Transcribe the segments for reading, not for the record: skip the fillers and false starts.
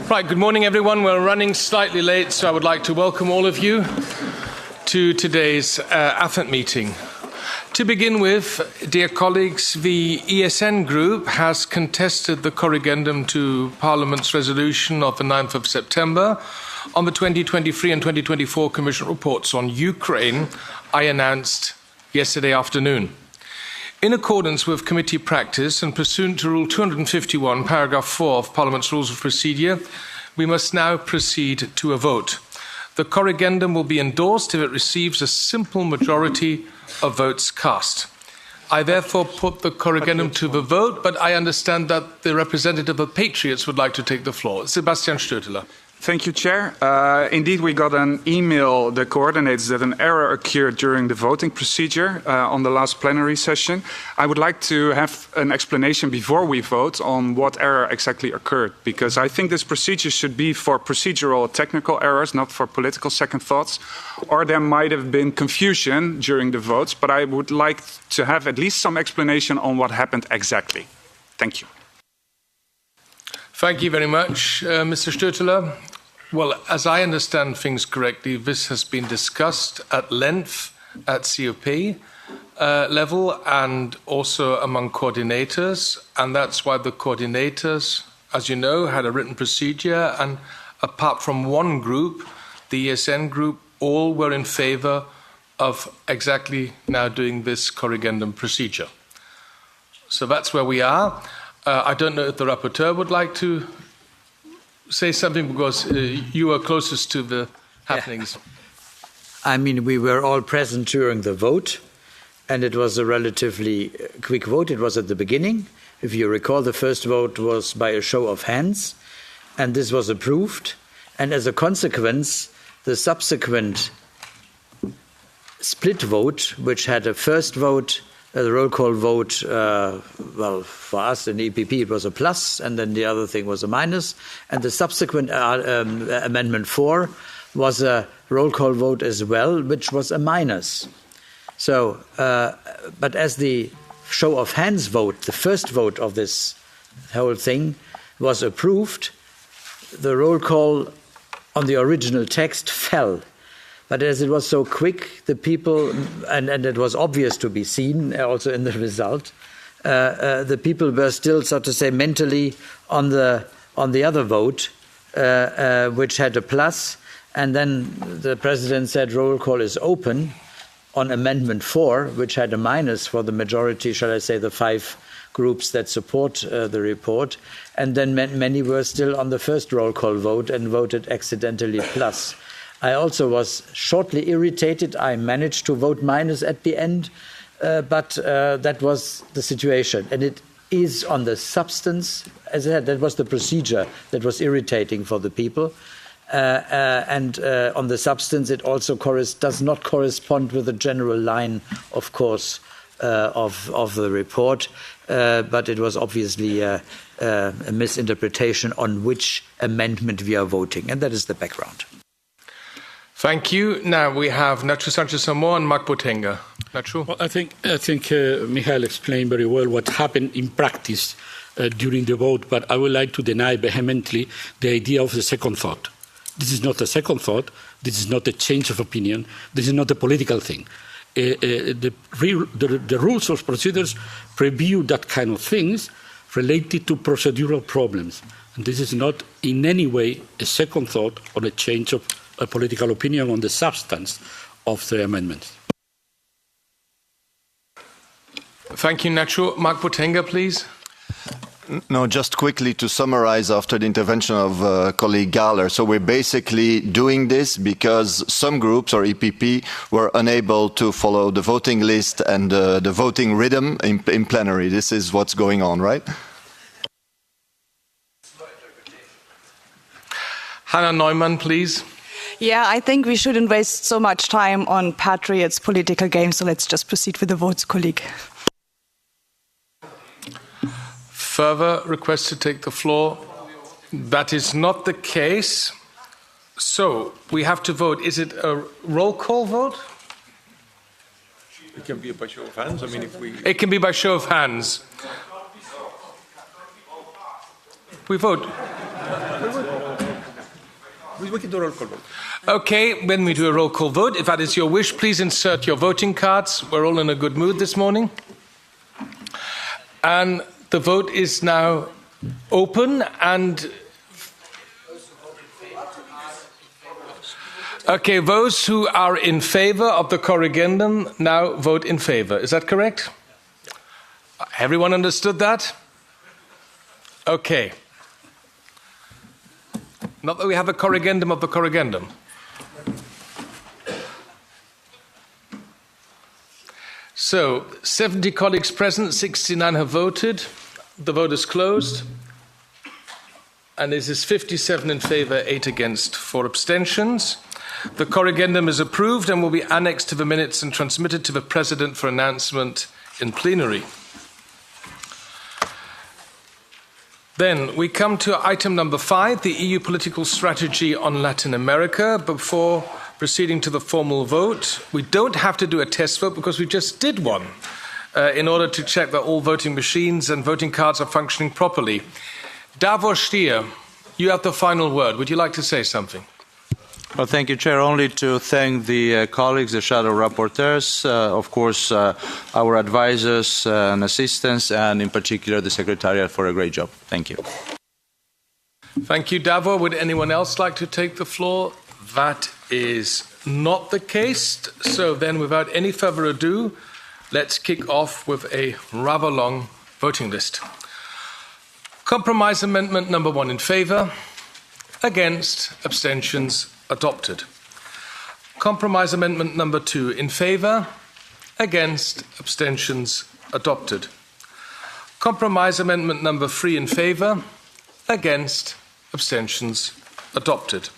Right, good morning everyone. We're running slightly late, so I would like to welcome all of you to today's AFET meeting. To begin with, dear colleagues, the ESN group has contested the corrigendum to Parliament's resolution of the 9th of September on the 2023 and 2024 Commission reports on Ukraine I announced yesterday afternoon. In accordance with committee practice and pursuant to Rule 251, paragraph 4 of Parliament's Rules of Procedure, we must now proceed to a vote. The corrigendum will be endorsed if it receives a simple majority of votes cast. I therefore put the corrigendum to the vote, but I understand that the representative of Patriots would like to take the floor. Sebastian Stöteler. Thank you, Chair. Indeed, we got an email that coordinates that an error occurred during the voting procedure on the last plenary session. I would like to have an explanation before we vote on what error exactly occurred, because I think this procedure should be for procedural technical errors, not for political second thoughts, or there might have been confusion during the votes, but I would like to have at least some explanation on what happened exactly. Thank you. Thank you very much, Mr. Stöteler. Well, as I understand things correctly, this has been discussed at length at COP level and also among coordinators, and that's why the coordinators, as you know, had a written procedure, and apart from one group, the ESN group, all were in favour of exactly now doing this corrigendum procedure. So that's where we are. I don't know if the rapporteur would like to say something, because you are closest to the happenings. Yeah. I mean, we were all present during the vote, and it was a relatively quick vote. It was at the beginning. If you recall, the first vote was by a show of hands, and this was approved. And as a consequence, the subsequent split vote, which had a first vote, the roll call vote, well, for us in the EPP it was a plus, and then the other thing was a minus. And the subsequent Amendment 4 was a roll call vote as well, which was a minus. So, but as the show of hands vote, the first vote of this whole thing was approved, the roll call on the original text fell. But as it was so quick, the people, and it was obvious to be seen also in the result, the people were still, so to say, mentally on the other vote, which had a plus. And then the President said roll call is open on Amendment 4, which had a minus for the majority, shall I say, the 5 groups that support the report. And then many were still on the first roll call vote and voted accidentally plus. I also was shortly irritated. I managed to vote minus at the end, but that was the situation. And it is on the substance, as I said, that was the procedure that was irritating for the people. And on the substance, it also does not correspond with the general line, of course, of the report. But it was obviously a misinterpretation on which amendment we are voting. And that is the background. Thank you. Now we have Nacho Sanchez-Amor and Mark Botenga. Nacho? Well, I think Michael explained very well what happened in practice during the vote, but I would like to deny vehemently the idea of the second thought. This is not a second thought. This is not a change of opinion. This is not a political thing. The rules of procedures preview that kind of things related to procedural problems. And this is not in any way a second thought or a change of a political opinion on the substance of the amendments. Thank you, Nacho. Mark Botenga, please. No, just quickly to summarize after the intervention of colleague Galler. So we're basically doing this because some groups or EPP were unable to follow the voting list and the voting rhythm in plenary. This is what's going on, right? Hannah Neumann, please. Yeah, I think we shouldn't waste so much time on Patriots' political games, so let's just proceed with the votes, colleague. Further requests to take the floor? That is not the case. So we have to vote. Is it a roll call vote? It can be by show of hands. I mean, if we... It can be by show of hands. We vote. We can do a roll call vote. Okay, when we do a roll call vote, if that is your wish, please insert your voting cards. We're all in a good mood this morning. And the vote is now open and... Okay, those who are in favor of the corrigendum now vote in favor. Is that correct? Everyone understood that? Okay. Not that we have a corrigendum of the corrigendum. So, 70 colleagues present, 69 have voted. The vote is closed. And this is 57 in favor, 8 against, 4 abstentions. The corrigendum is approved and will be annexed to the minutes and transmitted to the President for announcement in plenary. Then we come to item number 5, the EU political strategy on Latin America. Before proceeding to the formal vote, we don't have to do a test vote because we just did one in order to check that all voting machines and voting cards are functioning properly. Davor Stier, you have the final word. Would you like to say something? Well, thank you, Chair. Only to thank the colleagues, the shadow rapporteurs, of course, our advisors and assistants, and in particular the Secretariat for a great job. Thank you. Thank you, Davor. Would anyone else like to take the floor? That is not the case. So then, without any further ado, let's kick off with a rather long voting list. Compromise amendment number 1 in favour, against, abstentions, adopted. Compromise amendment number 2 in favour, against, abstentions, adopted. Compromise amendment number 3 in favour, against, abstentions, adopted.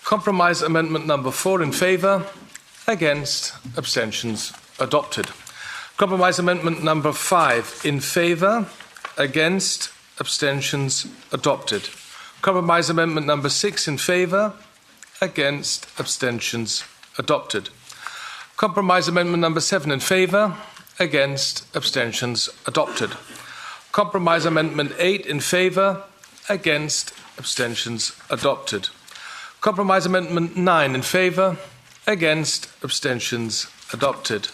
Compromise amendment number 4 in favour, against, abstentions, adopted. Compromise amendment number 5 in favour, against, abstentions, adopted. Compromise amendment number 6 in favour, against, abstentions, adopted. Compromise amendment number 7 in favour, against, abstentions, adopted. Compromise amendment 8 in favour, against, abstentions, adopted. Compromise amendment 9 in favour, against, abstentions, adopted.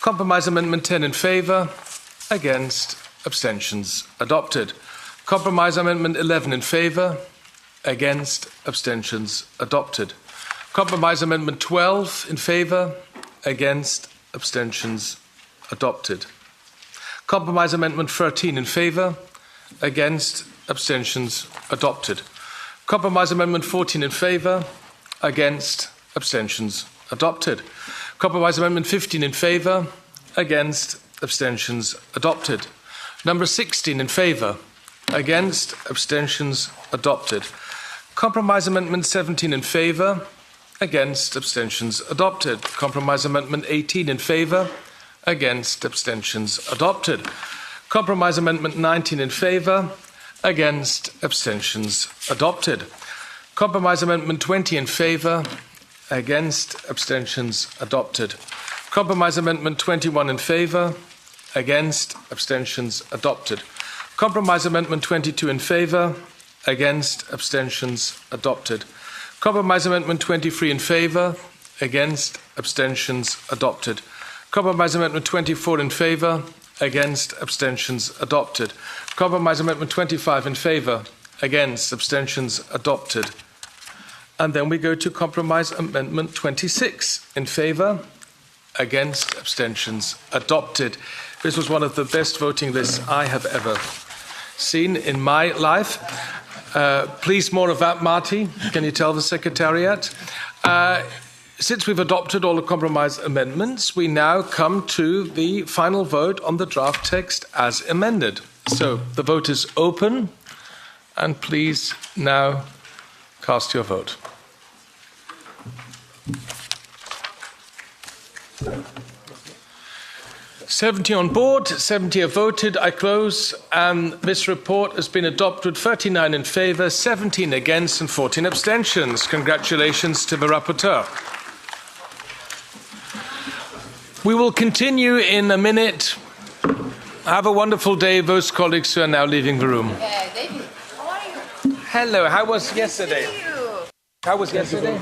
Compromise amendment 10 in favour, against, abstentions, adopted. Compromise amendment 11 in favour, against, abstentions, adopted. Compromise amendment 12 in favour, against, abstentions, adopted. Compromise amendment 13 in favour, against, abstentions, adopted. Compromise amendment 14 in favour, against, abstentions, adopted. Compromise amendment 15 in favour, against, abstentions, adopted. Number 16 in favour, against, abstentions, adopted. Compromise amendment 17 in favour, against, abstentions, adopted. Compromise amendment 18 in favour, against, abstentions, adopted. Compromise amendment 19 in favour, against, abstentions, adopted. Compromise amendment 20 in favour, against, abstentions, adopted. Compromise amendment 21 in favour, against, abstentions, adopted. Compromise amendment 22 in favour, against, abstentions, adopted. Compromise amendment 23 in favour, against, abstentions, adopted. Compromise amendment 24 in favour, against, abstentions, adopted. Compromise amendment 25 in favour, against, abstentions, adopted. And then we go to compromise amendment 26 in favour, against, abstentions, adopted. This was one of the best voting lists I have ever seen in my life. Please, more of that, Marty. Can you tell the Secretariat? Since we've adopted all the compromise amendments, we now come to the final vote on the draft text as amended. So the vote is open, and please now cast your vote. "70 on board, 70 have voted. I close, and this report has been adopted. 39 in favour, 17 against, and 14 abstentions. Congratulations to the rapporteur. We will continue in a minute. Have a wonderful day, those colleagues who are now leaving the room. David, how are you? Hello, how was yesterday? How was yesterday?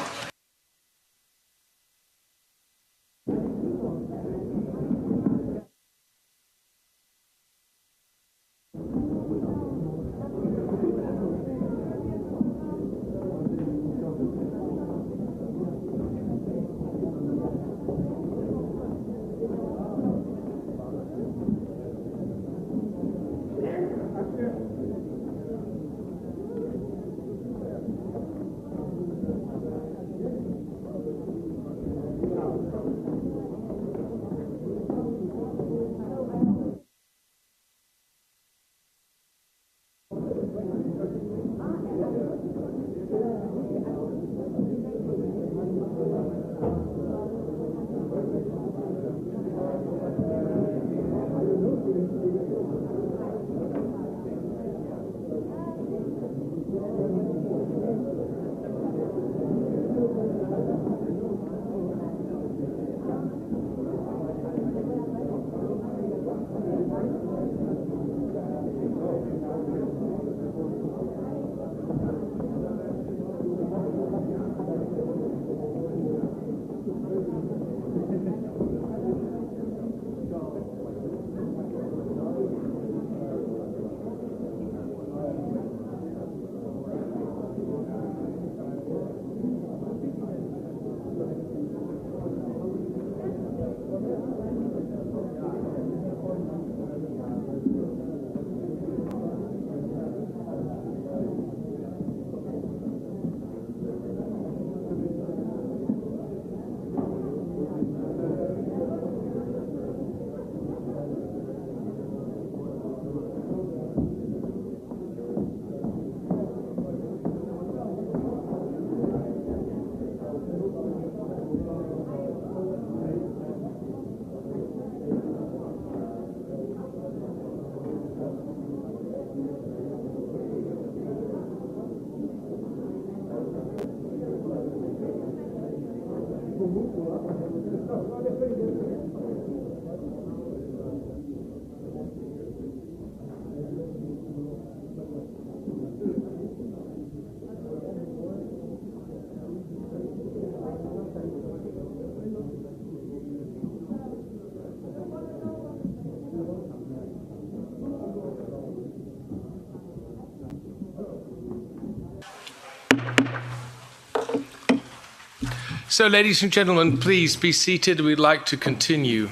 So, ladies and gentlemen, please be seated. We'd like to continue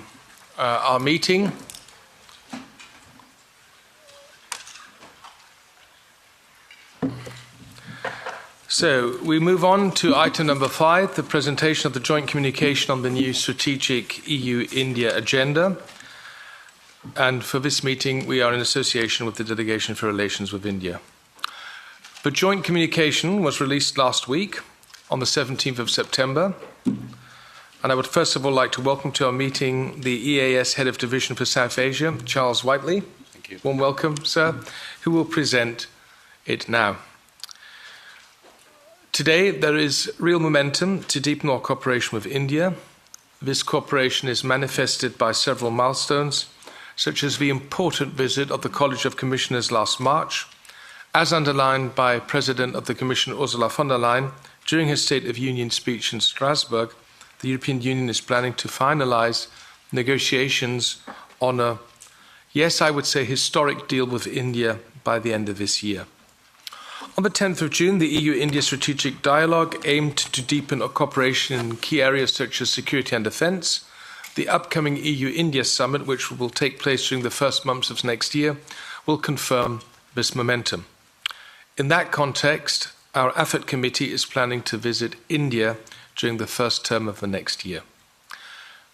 our meeting. So, we move on to item number 5, the presentation of the joint communication on the new strategic EU-India agenda. And for this meeting, we are in association with the Delegation for Relations with India. The joint communication was released last week on the 17th of September. And I would first of all like to welcome to our meeting the EAS Head of Division for South Asia, Charles Whiteley. Thank you. Warm welcome, sir, who will present it now. Today, there is real momentum to deepen our cooperation with India. This cooperation is manifested by several milestones, such as the important visit of the College of Commissioners last March, as underlined by President of the Commission Ursula von der Leyen during her State of Union speech in Strasbourg. The European Union is planning to finalize negotiations on a, yes, I would say, historic deal with India by the end of this year. On the 10th of June, the EU-India Strategic Dialogue aimed to deepen our cooperation in key areas such as security and defence. The upcoming EU-India summit, which will take place during the first months of next year, will confirm this momentum. In that context, our AFET committee is planning to visit India during the first term of the next year.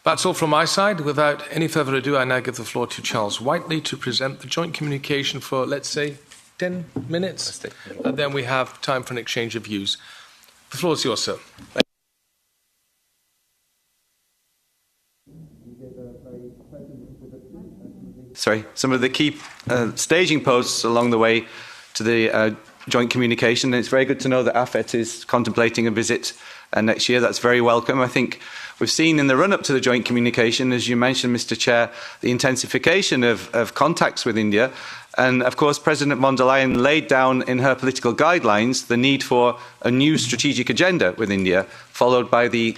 That's all from my side. Without any further ado, I now give the floor to Charles Whiteley to present the joint communication for, let's say, 10 minutes, and then we have time for an exchange of views. The floor is yours, sir. Some of the key staging posts along the way to the joint communication. And it's very good to know that AFET is contemplating a visit next year. That's very welcome. I think we've seen in the run-up to the joint communication, as you mentioned, Mr. Chair, the intensification of contacts with India. And of course, President von der Leyen laid down in her political guidelines the need for a new strategic agenda with India, followed by the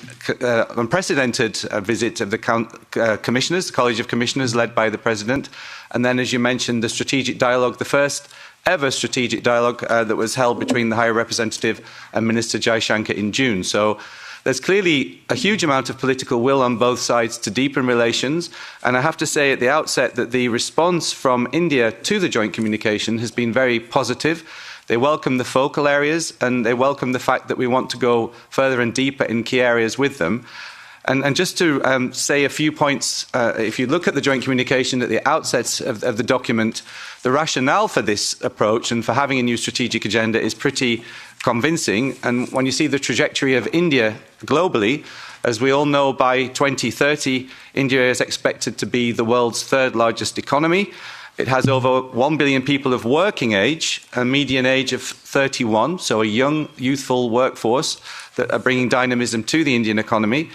unprecedented visit of the commissioners, the College of Commissioners led by the President. And then, as you mentioned, the strategic dialogue, the first ever strategic dialogue that was held between the High Representative and Minister Jaishankar in June. So there's clearly a huge amount of political will on both sides to deepen relations. And I have to say at the outset that the response from India to the joint communication has been very positive. They welcome the focal areas and they welcome the fact that we want to go further and deeper in key areas with them. And just to say a few points, if you look at the joint communication at the outset of the document, the rationale for this approach and for having a new strategic agenda is pretty convincing. And when you see the trajectory of India globally, as we all know, by 2030, India is expected to be the world's third largest economy. It has over 1 billion people of working age, a median age of 31, so a young, youthful workforce that are bringing dynamism to the Indian economy.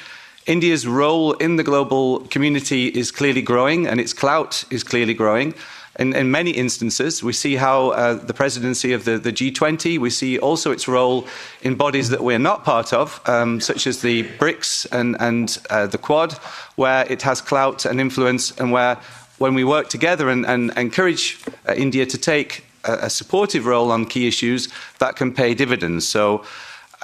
India's role in the global community is clearly growing and its clout is clearly growing. In many instances, we see how the presidency of the G20, we see also its role in bodies that we're not part of, such as the BRICS and the Quad, where it has clout and influence, and where when we work together and encourage India to take a supportive role on key issues, that can pay dividends. So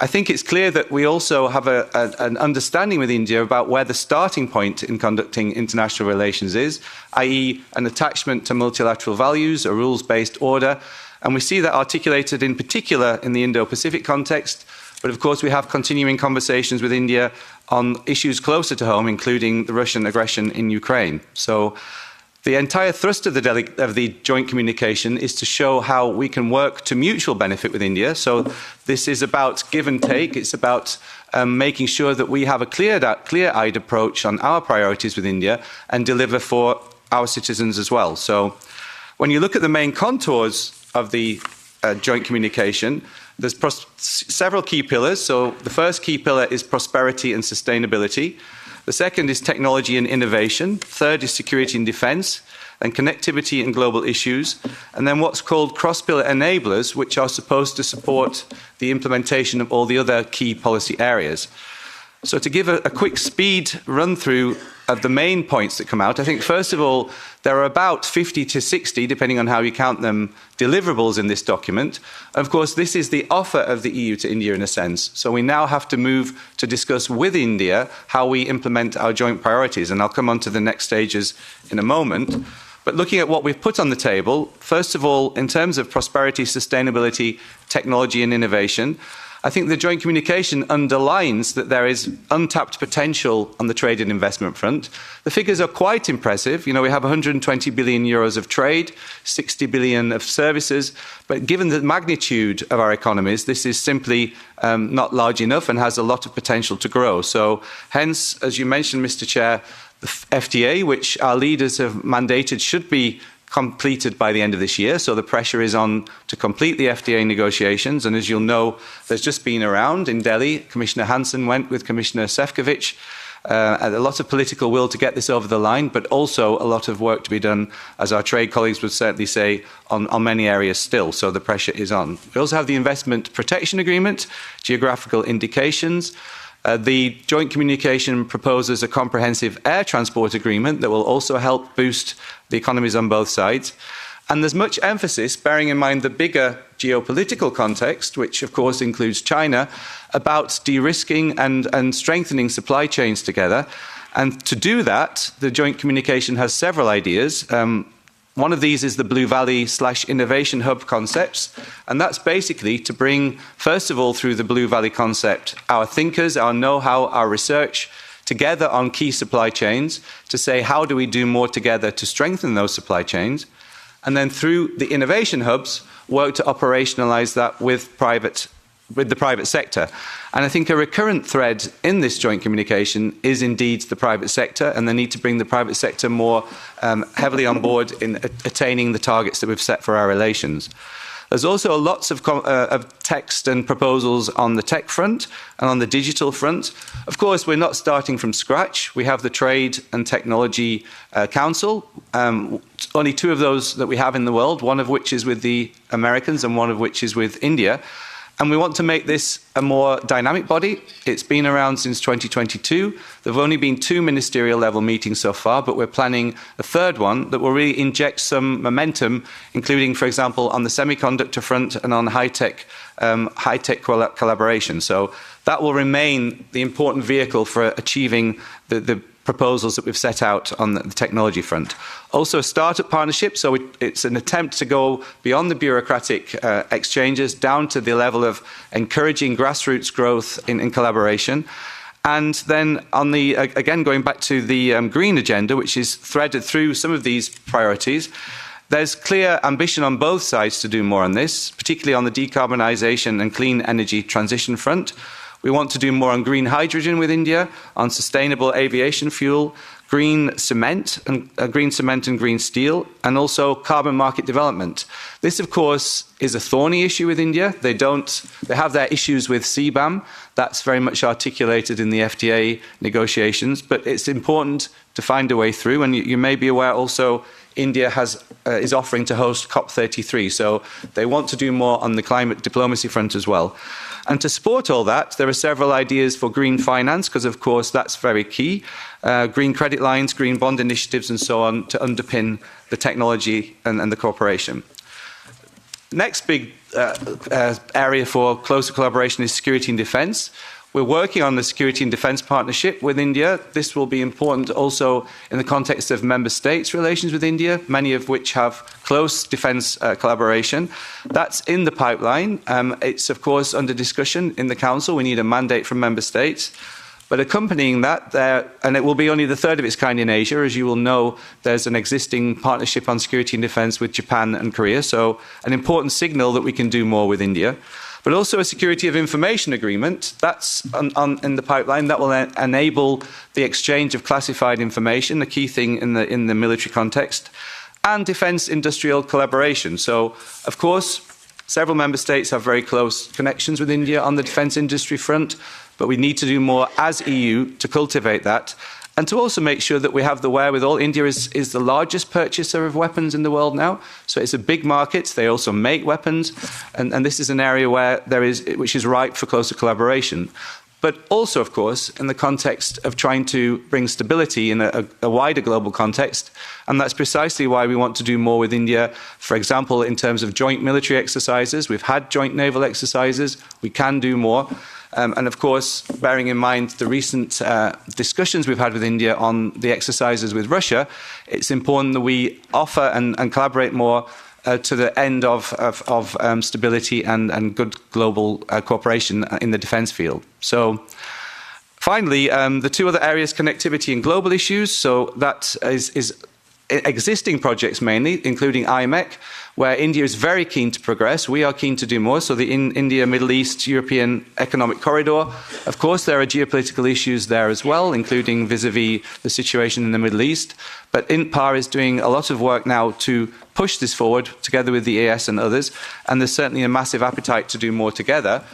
I think it's clear that we also have an understanding with India about where the starting point in conducting international relations is, i.e. an attachment to multilateral values, a rules-based order. And we see that articulated in particular in the Indo-Pacific context. But of course, we have continuing conversations with India on issues closer to home, including the Russian aggression in Ukraine. So the entire thrust of the joint communication is to show how we can work to mutual benefit with India. So this is about give and take. It's about making sure that we have a clear-eyed approach on our priorities with India and deliver for our citizens as well. So when you look at the main contours of the joint communication, there's several key pillars. So the first key pillar is prosperity and sustainability. The second is technology and innovation. Third is security and defence, and connectivity and global issues. And then what's called cross-pillar enablers, which are supposed to support the implementation of all the other key policy areas. So to give a quick speed run-through of the main points that come out, I think first of all, there are about 50 to 60, depending on how you count them, deliverables in this document. Of course, this is the offer of the EU to India in a sense. So we now have to move to discuss with India how we implement our joint priorities. And I'll come on to the next stages in a moment. But looking at what we've put on the table, first of all, in terms of prosperity, sustainability, technology and innovation, I think the joint communication underlines that there is untapped potential on the trade and investment front. The figures are quite impressive. You know, we have 120 billion euros of trade, 60 billion of services, but given the magnitude of our economies, this is simply not large enough and has a lot of potential to grow. So hence, as you mentioned, Mr. Chair, the FTA, which our leaders have mandated should be completed by the end of this year. So the pressure is on to complete the FTA negotiations. And as you'll know, there's just been around in Delhi. Commissioner Hansen went with Commissioner Šefčovič. A lot of political will to get this over the line, but also a lot of work to be done, as our trade colleagues would certainly say, on many areas still. So the pressure is on. We also have the Investment Protection Agreement, geographical indications. The joint communication proposes a comprehensive air transport agreement that will also help boost the economies on both sides. And there's much emphasis, bearing in mind the bigger geopolitical context, which of course includes China, about de-risking and strengthening supply chains together. And to do that, the joint communication has several ideas. One of these is the Blue Valley/Innovation Hub concepts. And that's basically to bring, first of all, through the Blue Valley concept, our thinkers, our know-how, our research together on key supply chains to say, how do we do more together to strengthen those supply chains? And then through the innovation hubs, work to operationalize that with the private sector. And I think a recurrent thread in this joint communication is indeed the private sector and the need to bring the private sector more heavily on board in attaining the targets that we've set for our relations. There's also lots of text and proposals on the tech front and on the digital front. Of course, we're not starting from scratch. We have the Trade and Technology Council, only 2 of those that we have in the world, one of which is with the Americans and one of which is with India. And we want to make this a more dynamic body. It's been around since 2022. There have only been 2 ministerial level meetings so far, but we're planning a 3rd one that will really inject some momentum, including, for example, on the semiconductor front and on high-tech collaboration. So that will remain the important vehicle for achieving the proposals that we've set out on the technology front. Also a startup partnership, so it's an attempt to go beyond the bureaucratic exchanges down to the level of encouraging grassroots growth in collaboration. And then on the, again, going back to the green agenda, which is threaded through some of these priorities, there's clear ambition on both sides to do more on this, particularly on the decarbonisation and clean energy transition front. We want to do more on green hydrogen with India, on sustainable aviation fuel, green cement and green steel, and also carbon market development. This, of course, is a thorny issue with India. They have their issues with CBAM. That's very much articulated in the FTA negotiations, but it's important to find a way through. And you may be aware also India is offering to host COP33, so they want to do more on the climate diplomacy front as well. And to support all that, there are several ideas for green finance, because of course that's very key. Green credit lines, green bond initiatives and so on to underpin the technology and the cooperation. Next big area for closer collaboration is security and defence. We're working on the security and defence partnership with India. This will be important also in the context of member states' relations with India, many of which have close defence collaboration. That's in the pipeline. It's, of course, under discussion in the Council. We need a mandate from member states. But accompanying that, and it will be only the 3rd of its kind in Asia, as you will know, there's an existing partnership on security and defence with Japan and Korea, so an important signal that we can do more with India. But also a security of information agreement, that's in the pipeline, that will enable the exchange of classified information, a key thing in the military context, and defence industrial collaboration. So, of course, several member states have very close connections with India on the defence industry front, but we need to do more as EU to cultivate that, and to also make sure that we have the wherewithal. India is the largest purchaser of weapons in the world now, so it's a big market. They also make weapons, and this is an area which is ripe for closer collaboration. But also, of course, in the context of trying to bring stability in a wider global context, and that's precisely why we want to do more with India. For example, in terms of joint military exercises, we've had joint naval exercises, we can do more. And of course, bearing in mind the recent discussions we've had with India on the exercises with Russia, it's important that we offer and collaborate more to the end of stability and good global cooperation in the defence field. So finally, the 2 other areas, connectivity and global issues. So that is existing projects mainly, including IMEC, where India is very keen to progress. We are keen to do more. So the India, Middle East, European Economic Corridor. Of course, there are geopolitical issues there as well, including vis-à-vis the situation in the Middle East. But INPAR is doing a lot of work now to push this forward together with the EAS and others. And there's certainly a massive appetite to do more together.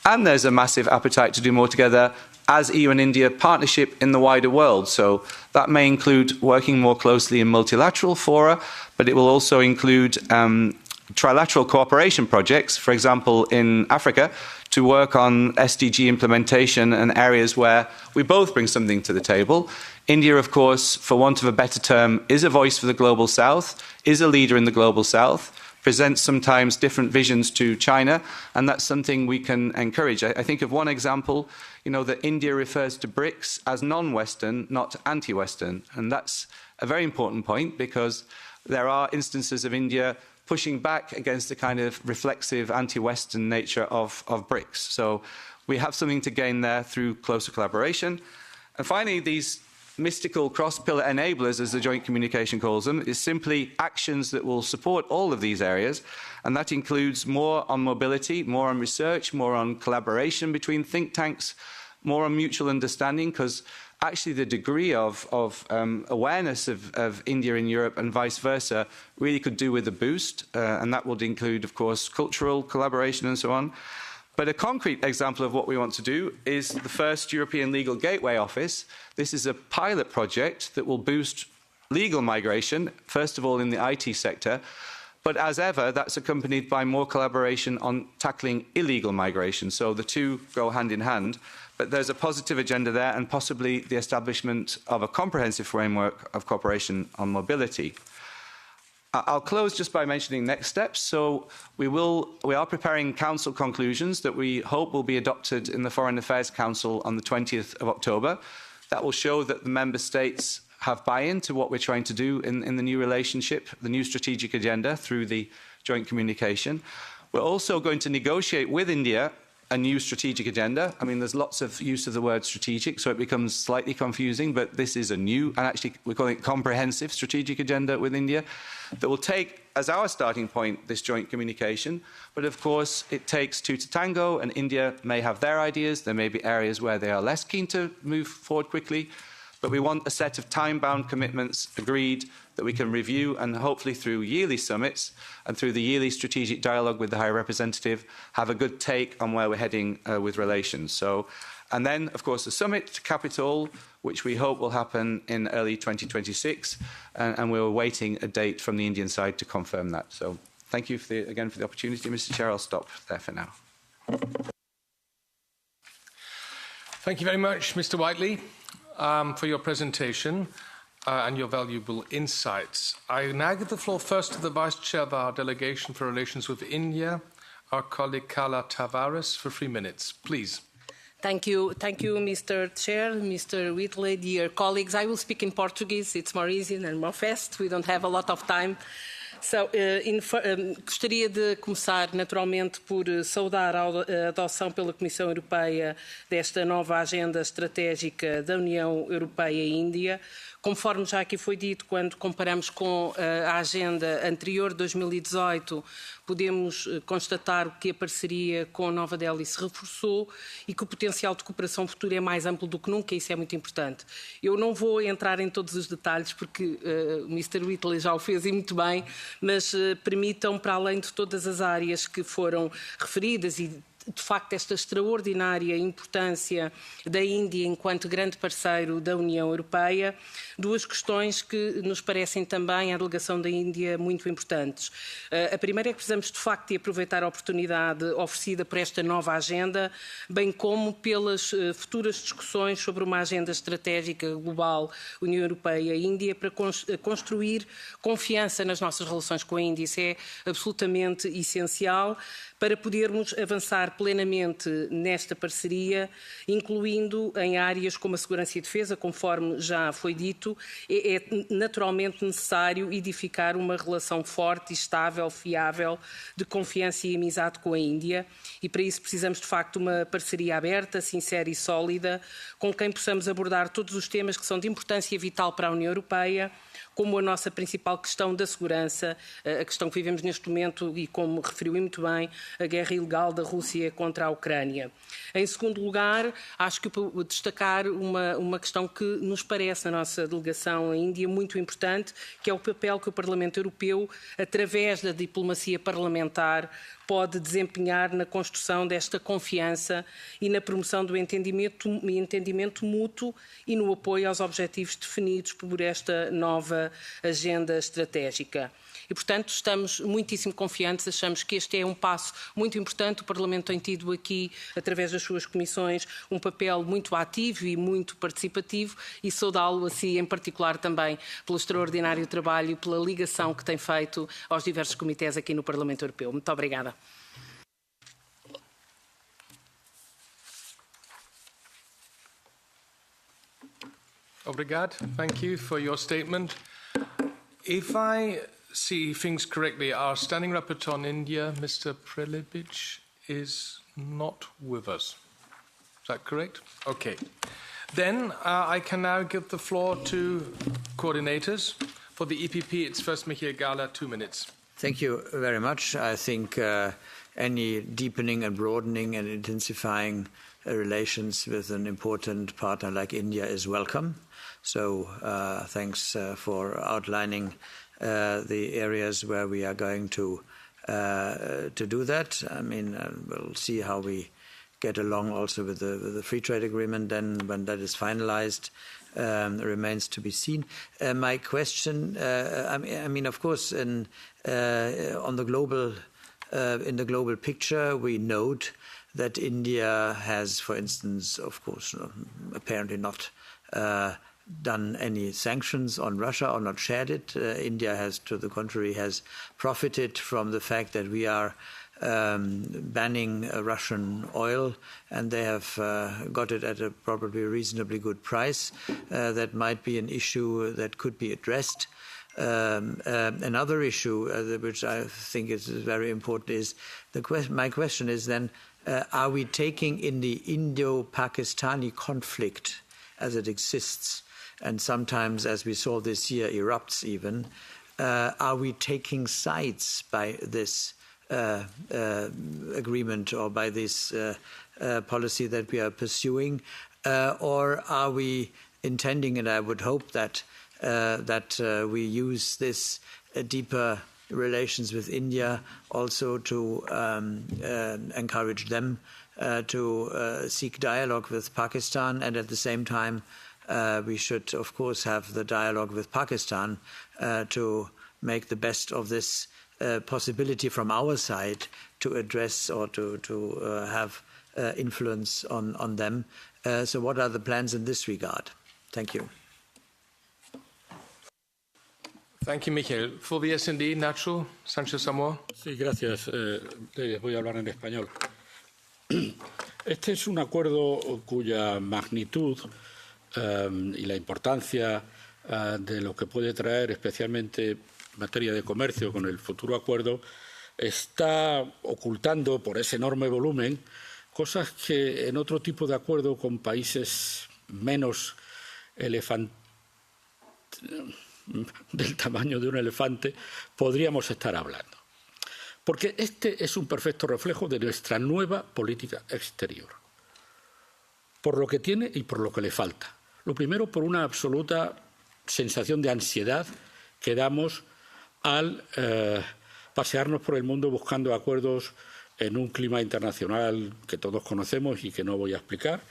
And there's a massive appetite to do more together as EU and India partnership in the wider world. So that may include working more closely in multilateral fora, but it will also include trilateral cooperation projects, for example, in Africa, to work on SDG implementation and areas where we both bring something to the table. India, of course, for want of a better term, is a voice for the Global South, is a leader in the Global South, presents sometimes different visions to China, and that's something we can encourage. I think of one example, that India refers to BRICS as non-Western, not anti-Western, and that's a very important point because there are instances of India pushing back against the kind of reflexive anti-Western nature of BRICS. So we have something to gain there through closer collaboration. And finally, these mystical cross-pillar enablers, as the joint communication calls them, is simply actions that will support all of these areas. And that includes more on mobility, more on research, more on collaboration between think tanks, more on mutual understanding, because actually the degree of awareness of India in Europe and vice versa really could do with a boost, and that would include, of course, cultural collaboration and so on. But a concrete example of what we want to do is the first European Legal Gateway Office. This is a pilot project that will boost legal migration, first of all in the IT sector, but as ever, that's accompanied by more collaboration on tackling illegal migration. So the two go hand in hand. But there's a positive agenda there and possibly the establishment of a comprehensive framework of cooperation on mobility. I'll close just by mentioning next steps. So we are preparing Council conclusions that we hope will be adopted in the Foreign Affairs Council on the 20th of October. That will show that the Member States have buy-in to what we're trying to do in the new relationship, the new strategic agenda through the joint communication. We're also going to negotiate with India a new strategic agenda. I mean, there's lots of use of the word strategic, so it becomes slightly confusing, but this is a new, and actually we're calling it comprehensive strategic agenda with India that will take as our starting point this joint communication. But of course, it takes two to tango, and India may have their ideas. There may be areas where they are less keen to move forward quickly. But we want a set of time-bound commitments agreed that we can review and hopefully through yearly summits and through the yearly strategic dialogue with the High Representative have a good take on where we're heading with relations. So, and then, of course, the summit, Capitol, which we hope will happen in early 2026, and we're awaiting a date from the Indian side to confirm that. So thank you again for the opportunity. Mr. Chair, I'll stop there for now. Thank you very much, Mr. Whiteley, for your presentation and your valuable insights. I now give the floor first to the Vice Chair of our Delegation for Relations with India, our colleague Carla Tavares, for 3 minutes. Please. Thank you, Mr. Chair, Mr. Whiteley, dear colleagues. I will speak in Portuguese. It's more easy and more fast. We don't have a lot of time. Gostaria de começar naturalmente por saudar a adoção pela Comissão Europeia desta nova agenda estratégica da União Europeia e Índia. Conforme já aqui foi dito, quando comparamos com a agenda anterior de 2018, podemos constatar que a parceria com Nova Delhi se reforçou e que o potencial de cooperação futura é mais amplo do que nunca, e isso é muito importante. Eu não vou entrar em todos os detalhes, porque o Mr. Whiteley já o fez e muito bem, mas permitam, para além de todas as áreas que foram referidas e de facto esta extraordinária importância da Índia enquanto grande parceiro da União Europeia, duas questões que nos parecem também à delegação da Índia muito importantes. A primeira é que precisamos de facto de aproveitar a oportunidade oferecida por esta nova agenda, bem como pelas futuras discussões sobre uma agenda estratégica global União Europeia e Índia para construir confiança nas nossas relações com a Índia. Isso é absolutamente essencial para podermos avançar plenamente nesta parceria, incluindo em áreas como a segurança e defesa, conforme já foi dito, é naturalmente necessário edificar uma relação forte, estável, fiável, de confiança e amizade com a Índia, e para isso precisamos de facto de uma parceria aberta, sincera e sólida, com quem possamos abordar todos os temas que são de importância vital para a União Europeia, como a nossa principal questão da segurança, a questão que vivemos neste momento e, como referiu muito bem, a guerra ilegal da Rússia contra a Ucrânia. Em segundo lugar, acho que destacar uma questão que nos parece na nossa delegação à Índia muito importante, que é o papel que o Parlamento Europeu, através da diplomacia parlamentar, pode desempenhar na construção desta confiança e na promoção do entendimento mútuo e no apoio aos objetivos definidos por esta nova agenda estratégica. E, portanto, estamos muitíssimo confiantes, achamos que este é um passo muito importante. O Parlamento tem tido aqui, através das suas comissões, um papel muito ativo e muito participativo, e saudá-lo assim em particular também pelo extraordinário trabalho e pela ligação que tem feito aos diversos comitês aqui no Parlamento Europeu. Muito obrigada. Obrigado. Thank you for your statement. If I see things correctly, our Standing Rapporteur on India, Mr. Prelibich, is not with us. Is that correct? Okay. Then I can now give the floor to coordinators. For the EPP, it's first Michael Gahler, 2 minutes. Thank you very much. I think any deepening and broadening and intensifying relations with an important partner like India is welcome. So thanks for outlining the areas where we are going to do that. I mean, we'll see how we get along also with the free trade agreement then when that is finalized. Remains to be seen. My question, I mean, of course, on the global, in the global picture, we note that India has, for instance, of course, apparently not done any sanctions on Russia or not shared it. India has, to the contrary, has profited from the fact that we are banning Russian oil, and they have got it at a probably reasonably good price. That might be an issue that could be addressed. Another issue which I think is very important is my question is then, are we taking in the Indo-Pakistani conflict as it exists, and sometimes, as we saw this year, erupts even, are we taking sides by this agreement or by this policy that we are pursuing, or are we intending, and I would hope that we use this deeper relations with India also to encourage them to seek dialogue with Pakistan, and at the same time we should of course have the dialogue with Pakistan to make the best of this possibility from our side to address or to have influence on them. So what are the plans in this regard? Thank you. Thank you, Michael. For the S&D, Nacho Sánchez-Amor. Sí, gracias. Voy a hablar en español. Este es un acuerdo cuya magnitud y la importancia de lo que puede traer, especialmente en materia de comercio con el futuro acuerdo, está ocultando por ese enorme volumen cosas que en otro tipo de acuerdo con países menos del tamaño de un elefante podríamos estar hablando. Porque este es un perfecto reflejo de nuestra nueva política exterior, por lo que tiene y por lo que le falta. Lo primero, por una absoluta sensación de ansiedad que damos al pasearnos por el mundo buscando acuerdos en un clima internacional que todos conocemos y que no voy a explicar,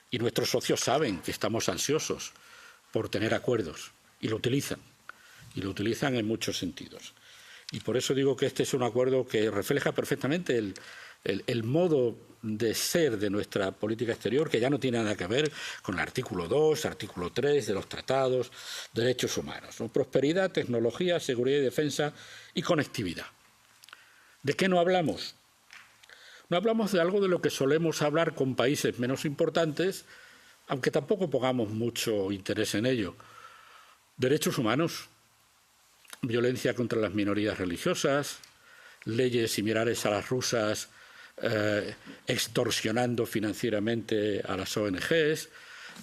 y nuestros socios saben que estamos ansiosos por tener acuerdos y lo utilizan en muchos sentidos. Y por eso digo que este es un acuerdo que refleja perfectamente el modo de ser de nuestra política exterior, que ya no tiene nada que ver con el artículo 2, artículo 3 de los tratados, derechos humanos, ¿no? Prosperidad, tecnología, seguridad y defensa y conectividad. ¿De qué no hablamos? No hablamos de algo de lo que solemos hablar con países menos importantes, aunque tampoco pongamos mucho interés en ello. Derechos humanos, violencia contra las minorías religiosas, leyes similares a las rusas extorsionando financieramente a las ONGs,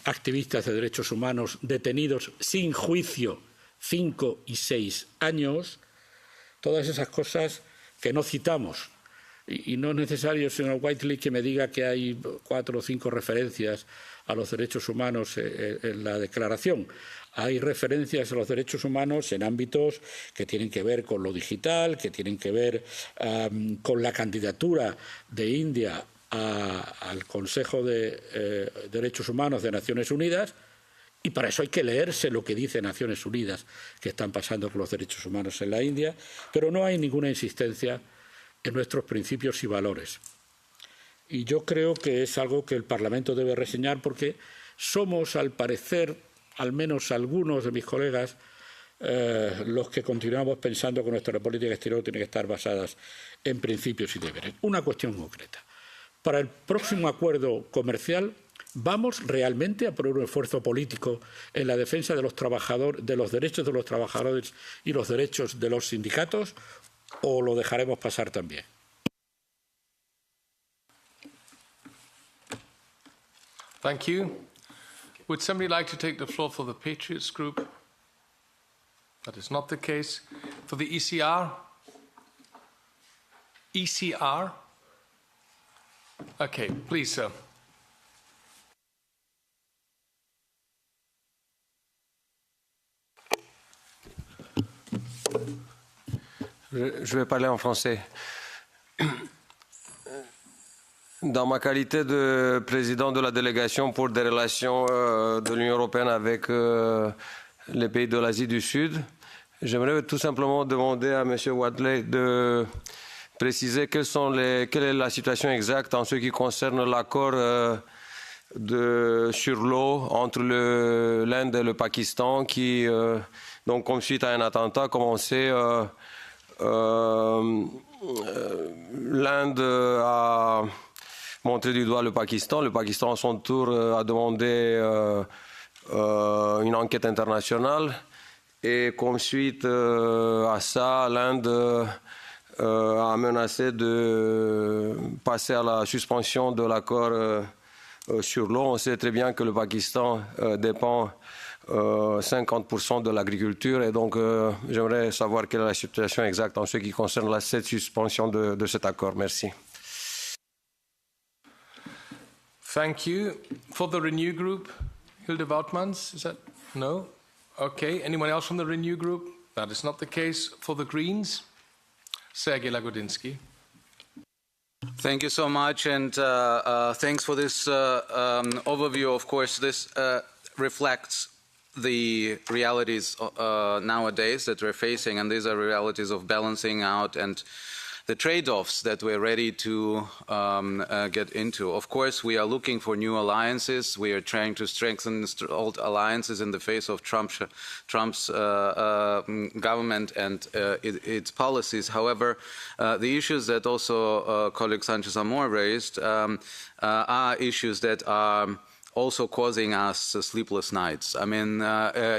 activistas de derechos humanos detenidos sin juicio 5 y 6 años, todas esas cosas que no citamos. Y no es necesario, señor Whiteley, que me diga que hay 4 o 5 referencias a los derechos humanos en la declaración. Hay referencias a los derechos humanos en ámbitos que tienen que ver con lo digital, que tienen que ver con la candidatura de India al Consejo de Derechos Humanos de Naciones Unidas, y para eso hay que leerse lo que dice Naciones Unidas que están pasando con los derechos humanos en la India, pero no hay ninguna insistencia en nuestros principios y valores. Y yo creo que es algo que el Parlamento debe reseñar, porque somos, al parecer, al menos algunos de mis colegas, los que continuamos pensando que nuestra política exterior tiene que estar basada en principios y deberes. Una cuestión concreta. Para el próximo acuerdo comercial, ¿vamos realmente a poner un esfuerzo político en la defensa de los trabajadores, de los derechos de los trabajadores y los derechos de los sindicatos, o lo dejaremos pasar también? Thank you. Would somebody like to take the floor for the Patriots Group? That is not the case. For the ECR? ECR? Okay, please, sir. Je vais parler en français. Dans ma qualité de président de la délégation pour des relations de l'Union européenne avec les pays de l'Asie du Sud, j'aimerais tout simplement demander à M. Wadley de préciser quelle est la situation exacte en ce qui concerne l'accord sur l'eau entre l'Inde et le Pakistan qui, donc, comme suite à un attentat, comme on sait, l'Inde a montré du doigt le Pakistan à son tour a demandé une enquête internationale et comme suite à ça, l'Inde a menacé de passer à la suspension de l'accord sur l'eau. On sait très bien que le Pakistan dépend 50% de l'agriculture et donc j'aimerais savoir quelle est la situation exacte en ce qui concerne cette suspension de cet accord. Merci. Thank you. For the Renew Group, Hilde Woutmans, is that? No? Okay. Anyone else from the Renew Group? That is not the case. For the Greens, Sergej Lagodinsky. Thank you so much, and thanks for this overview. Of course, this reflects the realities nowadays that we're facing, and these are realities of balancing out and the trade-offs that we're ready to get into. Of course, we are looking for new alliances. We are trying to strengthen old alliances in the face of Trump's government and its policies. However, the issues that also colleague Sanchez-Amor raised are issues that are also causing us sleepless nights. I mean,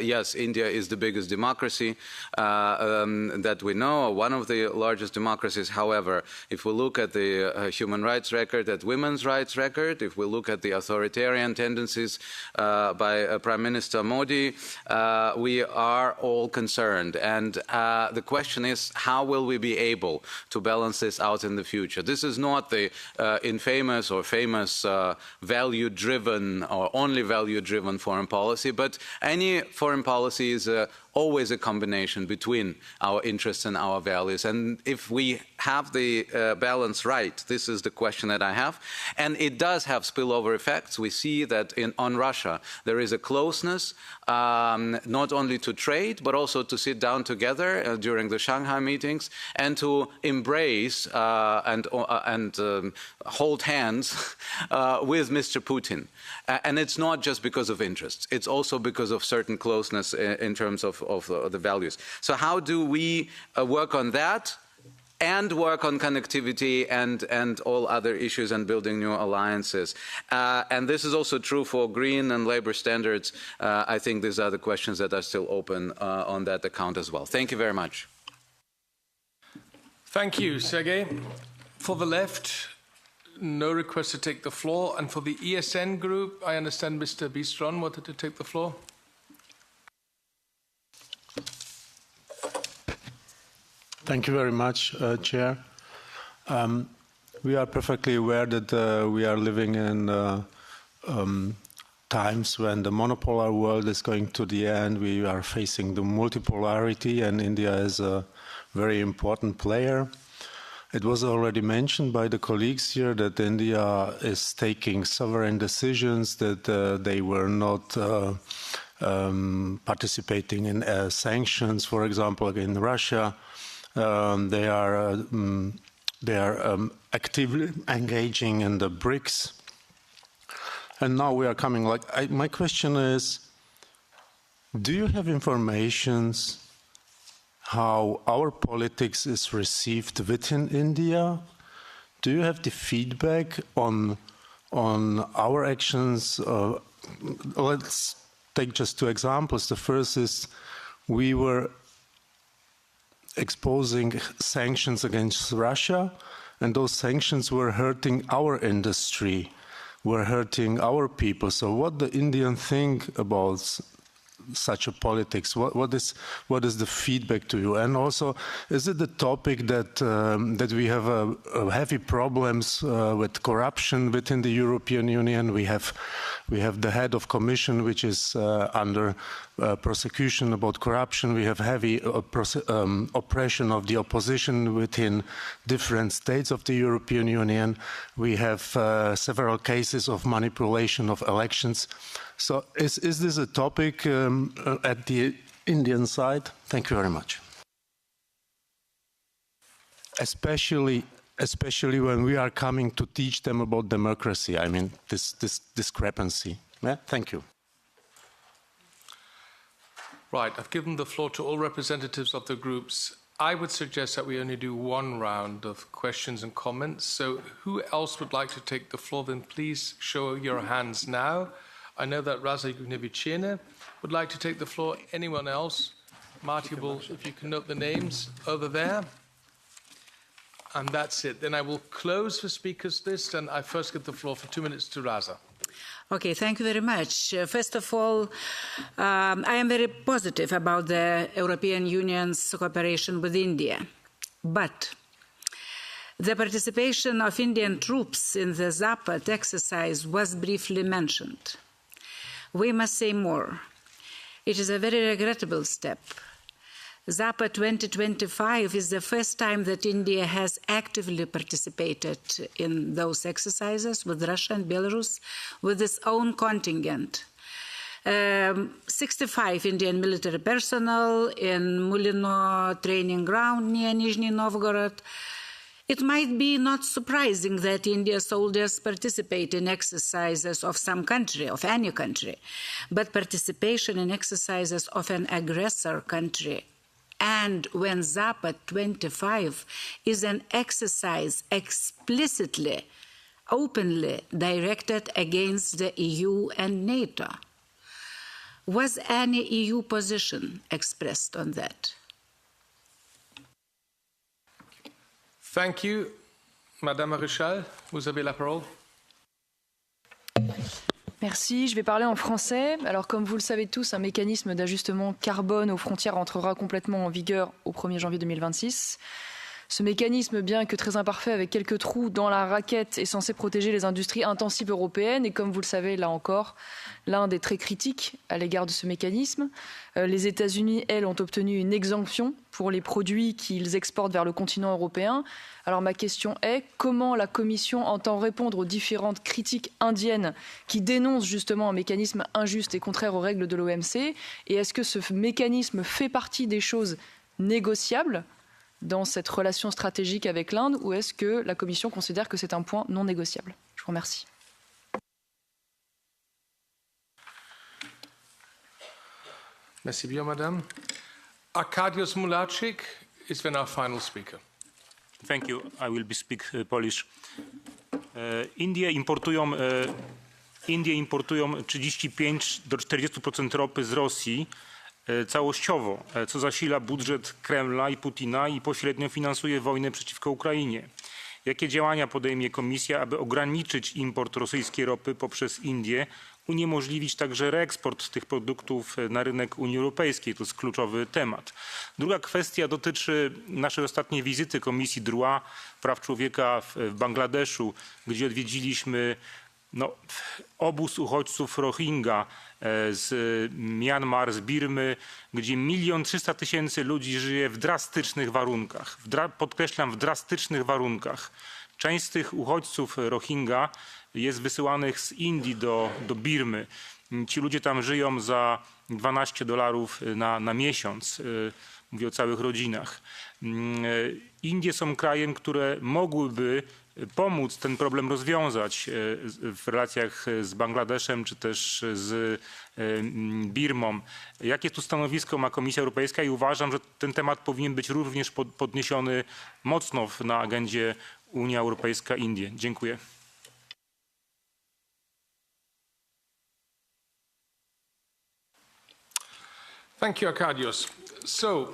yes, India is the biggest democracy that we know, one of the largest democracies. However, if we look at the human rights record, at women's rights record, if we look at the authoritarian tendencies by Prime Minister Modi, we are all concerned. And the question is, how will we be able to balance this out in the future? This is not the infamous or famous value-driven or only value-driven foreign policy, but any foreign policy is always a combination between our interests and our values. And if we have the balance right, this is the question that I have. And it does have spillover effects. We see that on Russia, there is a closeness, not only to trade, but also to sit down together during the Shanghai meetings and to embrace and hold hands with Mr. Putin. And it's not just because of interests. It's also because of certain closeness in terms of the values. So how do we work on that and work on connectivity and all other issues and building new alliances? And this is also true for green and labor standards. I think these are the questions that are still open on that account as well. Thank you very much. Thank you, Sergej. For the left, no request to take the floor. And for the ESN group, I understand Mr. Bistron wanted to take the floor. Thank you very much, Chair. We are perfectly aware that we are living in times when the monopolar world is going to the end. We are facing the multipolarity, and India is a very important player. It was already mentioned by the colleagues here that India is taking sovereign decisions, that they were not participating in sanctions, for example, against Russia. They are actively engaging in the BRICS. And now we are coming, my question is, do you have informations how our politics is received within India? Do you have the feedback on our actions? Let's take just two examples. The first is we were exposing sanctions against Russia, and those sanctions were hurting our industry, were hurting our people. So what the Indians think about such a politics? What is the feedback to you? And also, is it the topic that that we have heavy problems with corruption within the European Union? We have the head of Commission, which is under prosecution about corruption. We have heavy oppression of the opposition within different states of the European Union. We have several cases of manipulation of elections. So is this a topic at the Indian side? Thank you very much. Especially when we are coming to teach them about democracy. I mean, this discrepancy. Yeah? Thank you. Right, I've given the floor to all representatives of the groups. I would suggest that we only do one round of questions and comments. So who else would like to take the floor? Then please show your hands now. I know that Raza Gnevicina would like to take the floor. Anyone else? Marty, if you can note the names over there. And that's it. Then I will close the speakers list, and I first give the floor for 2 minutes to Raza. Okay, thank you very much. First of all, I am very positive about the European Union's cooperation with India. But the participation of Indian troops in the Zapat exercise was briefly mentioned. We must say more. It is a very regrettable step. Zapat 2025 is the first time that India has actively participated in those exercises with Russia and Belarus with its own contingent. 65 Indian military personnel in Mulino training ground near Nizhny Novgorod. It might be not surprising that India's soldiers participate in exercises of some country, of any country, but participation in exercises of an aggressor country, and when Zapat 25 is an exercise explicitly, openly directed against the EU and NATO. Was any EU position expressed on that? Thank you. Madame Maréchal, vous avez la parole. Merci, je vais parler en français. Alors comme vous le savez tous, un mécanisme d'ajustement carbone aux frontières entrera complètement en vigueur au 1er janvier 2026. Ce mécanisme, bien que très imparfait, avec quelques trous dans la raquette, est censé protéger les industries intensives européennes. Et comme vous le savez, là encore, l'Inde est très critique à l'égard de ce mécanisme. Les États-Unis, elles, ont obtenu une exemption pour les produits qu'ils exportent vers le continent européen. Alors ma question est, comment la Commission entend répondre aux différentes critiques indiennes qui dénoncent justement un mécanisme injuste et contraire aux règles de l'OMC? Et est-ce que ce mécanisme fait partie des choses négociables dans cette relation stratégique avec l'Inde, ou est-ce que la Commission considère que c'est un point non négociable? Je vous remercie. Merci bien, Madame. Arkadiusz Mularczyk is then our final speaker. Thank you. I will speak Polish. Indie importują 35 do 40% ropy z Rosji całościowo, co zasila budżet Kremla i Putina i pośrednio finansuje wojnę przeciwko Ukrainie. Jakie działania podejmie Komisja, aby ograniczyć import rosyjskiej ropy poprzez Indię, uniemożliwić także reeksport tych produktów na rynek Unii Europejskiej? To jest kluczowy temat. Druga kwestia dotyczy naszej ostatniej wizyty Komisji DROA Praw Człowieka w Bangladeszu, gdzie odwiedziliśmy obóz uchodźców Rohingya z Myanmar, z Birmy, gdzie 1 300 000 ludzi żyje w drastycznych warunkach. Podkreślam, w drastycznych warunkach. Część z tych uchodźców Rohingya jest wysyłanych z Indii do Birmy. Ci ludzie tam żyją za $12 na miesiąc. Mówię o całych rodzinach. Indie są krajem, które mogłyby pomóc ten problem rozwiązać w relacjach z Bangladeszem czy też z Birmą. Jakie tu stanowisko ma Komisja Europejska? I uważam, że ten temat powinien być również podniesiony mocno na agendzie Unia Europejska-Indie. Dziękuję. Thank you, Arkadiusz. So,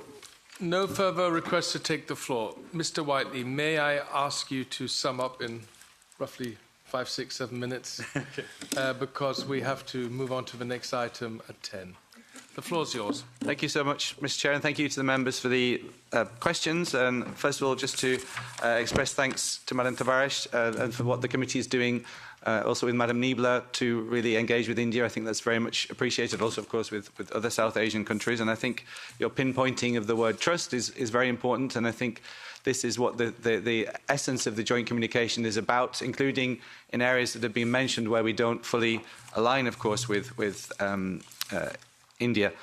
no further requests to take the floor. Mr. Whiteley, may I ask you to sum up in roughly 5, 6, 7 minutes, because we have to move on to the next item at 10. The floor is yours. Thank you so much, Mr. Chair, and thank you to the members for the questions. And first of all, just to express thanks to Madam Tavares and for what the committee is doing, also with Madam Niebler, to really engage with India. I think that's very much appreciated, also, of course, with other South Asian countries. And I think your pinpointing of the word trust is very important, and I think this is what the essence of the joint communication is about, including in areas that have been mentioned where we don't fully align, of course, with India.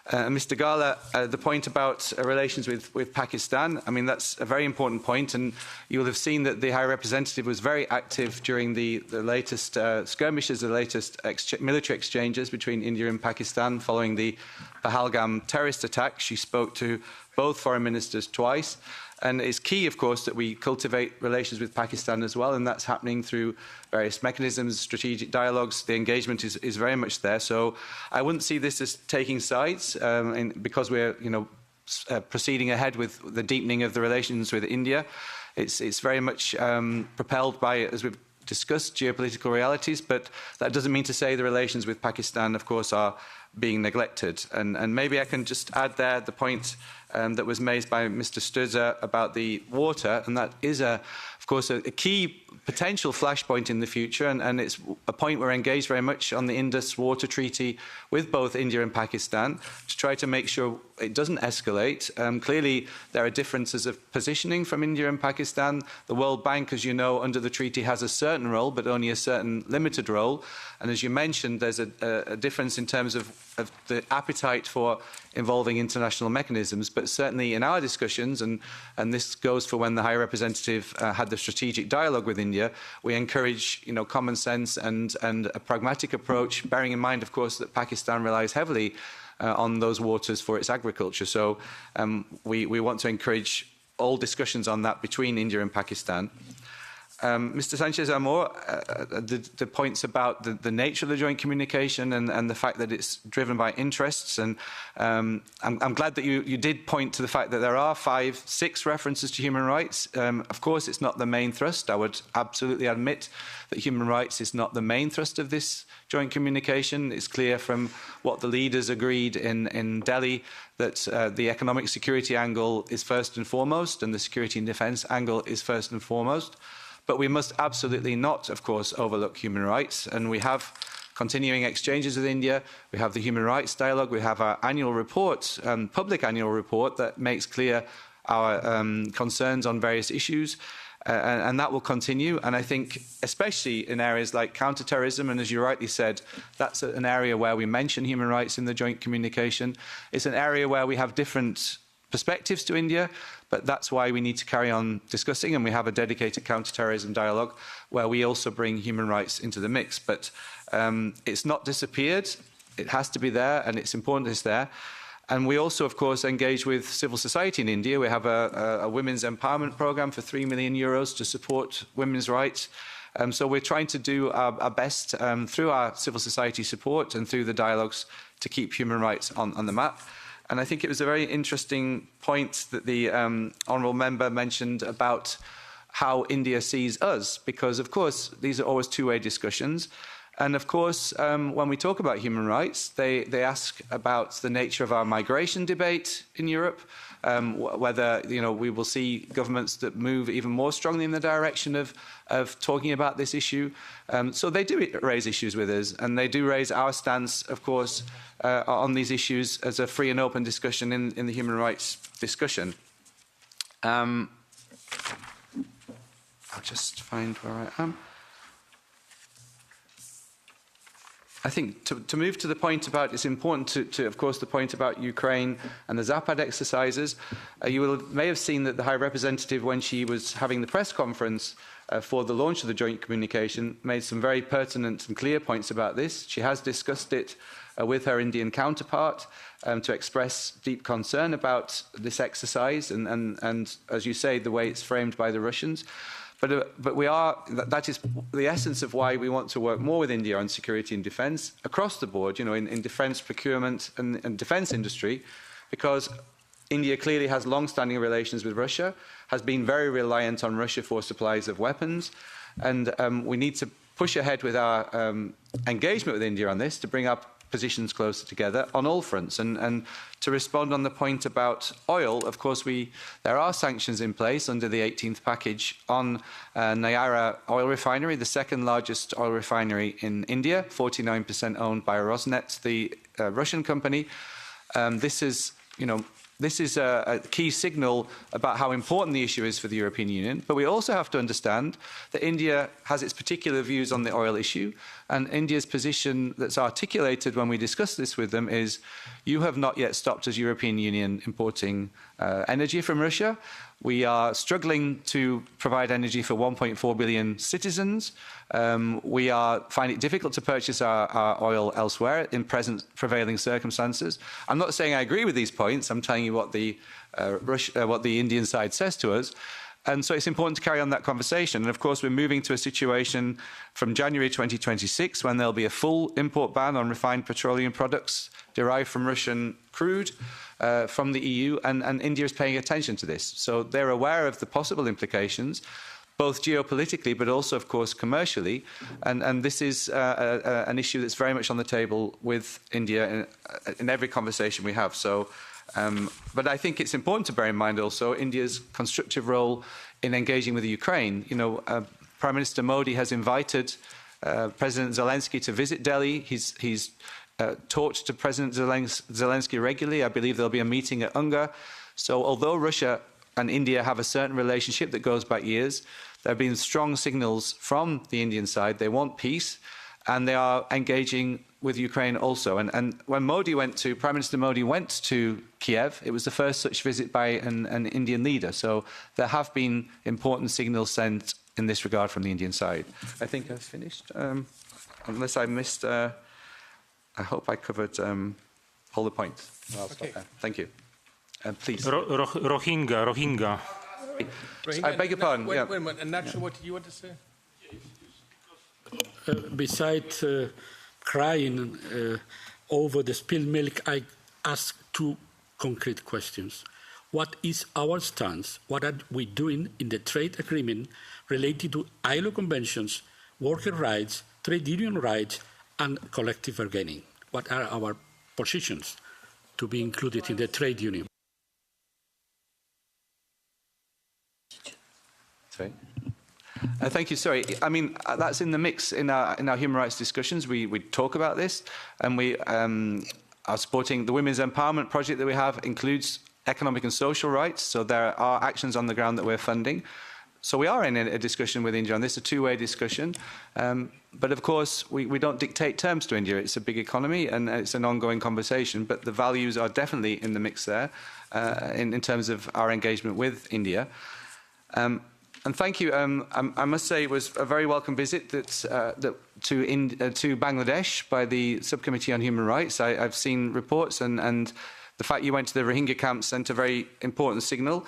Mr. Gala, the point about relations with Pakistan, I mean, that's a very important point, and you will have seen that the High Representative was very active during the latest skirmishes, the latest military exchanges between India and Pakistan following the Pahalgam terrorist attack. She spoke to both foreign ministers twice. And it's key, of course, that we cultivate relations with Pakistan as well, and that's happening through various mechanisms, strategic dialogues. The engagement is very much there. So I wouldn't see this as taking sides, because we're, proceeding ahead with the deepening of the relations with India. It's very much propelled by, as we've discussed, geopolitical realities, but that doesn't mean to say the relations with Pakistan, of course, are being neglected. And maybe I can just add there the point that was made by Mr. Sturza about the water, and that is, of course, a key potential flashpoint in the future, and it's a point we're engaged very much on the Indus Water Treaty with both India and Pakistan to try to make sure it doesn't escalate. Clearly, there are differences of positioning from India and Pakistan. The World Bank, as you know, under the treaty has a certain role, but only a certain limited role. And as you mentioned, there's a difference in terms of the appetite for involving international mechanisms, but certainly in our discussions, and this goes for when the High Representative had the strategic dialogue with India, we encourage common sense and a pragmatic approach, bearing in mind, of course, that Pakistan relies heavily on those waters for its agriculture. So we want to encourage all discussions on that between India and Pakistan. Mr. Sanchez Amor, the points about the nature of the joint communication and the fact that it's driven by interests, and I'm glad that you did point to the fact that there are 5-6 references to human rights. Of course, it's not the main thrust. I would absolutely admit that human rights is not the main thrust of this joint communication. It's clear from what the leaders agreed in Delhi that the economic security angle is first and foremost, and the security and defence angle is first and foremost. But we must absolutely not, of course, overlook human rights. And we have continuing exchanges with India. We have the human rights dialogue. We have our annual report, public annual report, that makes clear our concerns on various issues. And that will continue. And I think, especially in areas like counterterrorism, and as you rightly said, that's an area where we mention human rights in the joint communication. It's an area where we have different perspectives to India, but that's why we need to carry on discussing, and we have a dedicated counterterrorism dialogue where we also bring human rights into the mix. But it's not disappeared. It has to be there, and it's important it's there. And we also, of course, engage with civil society in India. We have a women's empowerment program for €3 million to support women's rights. So we're trying to do our best through our civil society support and through the dialogues to keep human rights on the map. And I think it was a very interesting point that the honourable member mentioned about how India sees us, because, of course, these are always two-way discussions. And, of course, when we talk about human rights, they ask about the nature of our migration debate in Europe, whether we will see governments that move even more strongly in the direction of talking about this issue. So they do raise issues with us, and they do raise our stance, of course, on these issues as a free and open discussion in the human rights discussion. I'll just find where I am. I think to move to the point about, it's important to of course, the point about Ukraine and the Zapad exercises. You may have seen that the High Representative, when she was having the press conference for the launch of the joint communication, made some very pertinent and clear points about this. She has discussed it with her Indian counterpart to express deep concern about this exercise and, as you say, the way it's framed by the Russians. But that is the essence of why we want to work more with India on security and defence across the board, in defence procurement and defence industry, because India clearly has long-standing relations with Russia, has been very reliant on Russia for supplies of weapons, and we need to push ahead with our engagement with India on this to bring up positions closer together on all fronts. And to respond on the point about oil, of course, there are sanctions in place under the 18th package on Nayara oil refinery, the second largest oil refinery in India, 49% owned by Rosneft, the Russian company. This is a key signal about how important the issue is for the European Union. But we also have to understand that India has its particular views on the oil issue. And India's position that's articulated when we discuss this with them is, you have not yet stopped as European Union importing energy from Russia. We are struggling to provide energy for 1.4 billion citizens. We find it difficult to purchase our oil elsewhere in present prevailing circumstances. I'm not saying I agree with these points. I'm telling you what the Indian side says to us. And so it's important to carry on that conversation. And of course, we're moving to a situation from January 2026 when there'll be a full import ban on refined petroleum products derived from Russian crude from the EU, and India is paying attention to this. So they're aware of the possible implications, both geopolitically but also, of course, commercially. And this is an issue that's very much on the table with India in every conversation we have. So. But I think it's important to bear in mind also India's constructive role in engaging with the Ukraine. Prime Minister Modi has invited President Zelensky to visit Delhi. He's talked to President Zelensky regularly. I believe there'll be a meeting at UNGA. So although Russia and India have a certain relationship that goes back years, there have been strong signals from the Indian side. They want peace, and they are engaging with Ukraine also. And when Prime Minister Modi went to Kiev, it was the first such visit by an Indian leader. So there have been important signals sent in this regard from the Indian side. I think I've finished. Unless I missed, I hope I covered all the points. I'll stop there. Thank you. Please. Rohingya. I beg your pardon. Wait a minute. And Nacho, what did you want to say? Besides crying over the spilled milk, I ask two concrete questions. What is our stance? What are we doing in the trade agreement related to ILO conventions, worker rights, trade union rights, and collective bargaining? What are our positions to be included in the trade union? Sorry. Thank you. Sorry, I mean that's in the mix in our human rights discussions. We talk about this, and we are supporting the women's empowerment project that we have includes economic and social rights. So there are actions on the ground that we're funding. So we are in a discussion with India on this, a two-way discussion. But of course, we don't dictate terms to India. It's a big economy and it's an ongoing conversation. But the values are definitely in the mix there in terms of our engagement with India. And thank you. I must say it was a very welcome visit to Bangladesh by the Subcommittee on Human Rights. I've seen reports and the fact you went to the Rohingya camp sent a very important signal.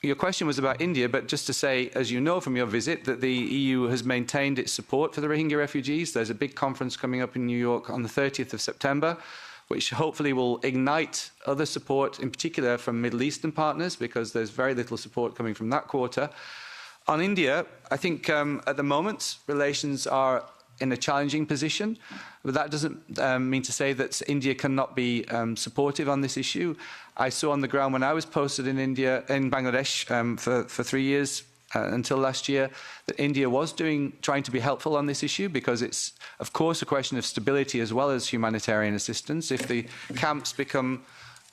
Your question was about India, but just to say, as you know from your visit, that the EU has maintained its support for the Rohingya refugees. There's a big conference coming up in New York on the 30th of September, which hopefully will ignite other support, in particular from Middle Eastern partners, because there's very little support coming from that quarter. On India, I think at the moment, relations are in a challenging position, but that doesn't mean to say that India cannot be supportive on this issue. I saw on the ground when I was posted in Bangladesh for 3 years until last year, that India was trying to be helpful on this issue because it's, of course, a question of stability as well as humanitarian assistance. If the camps become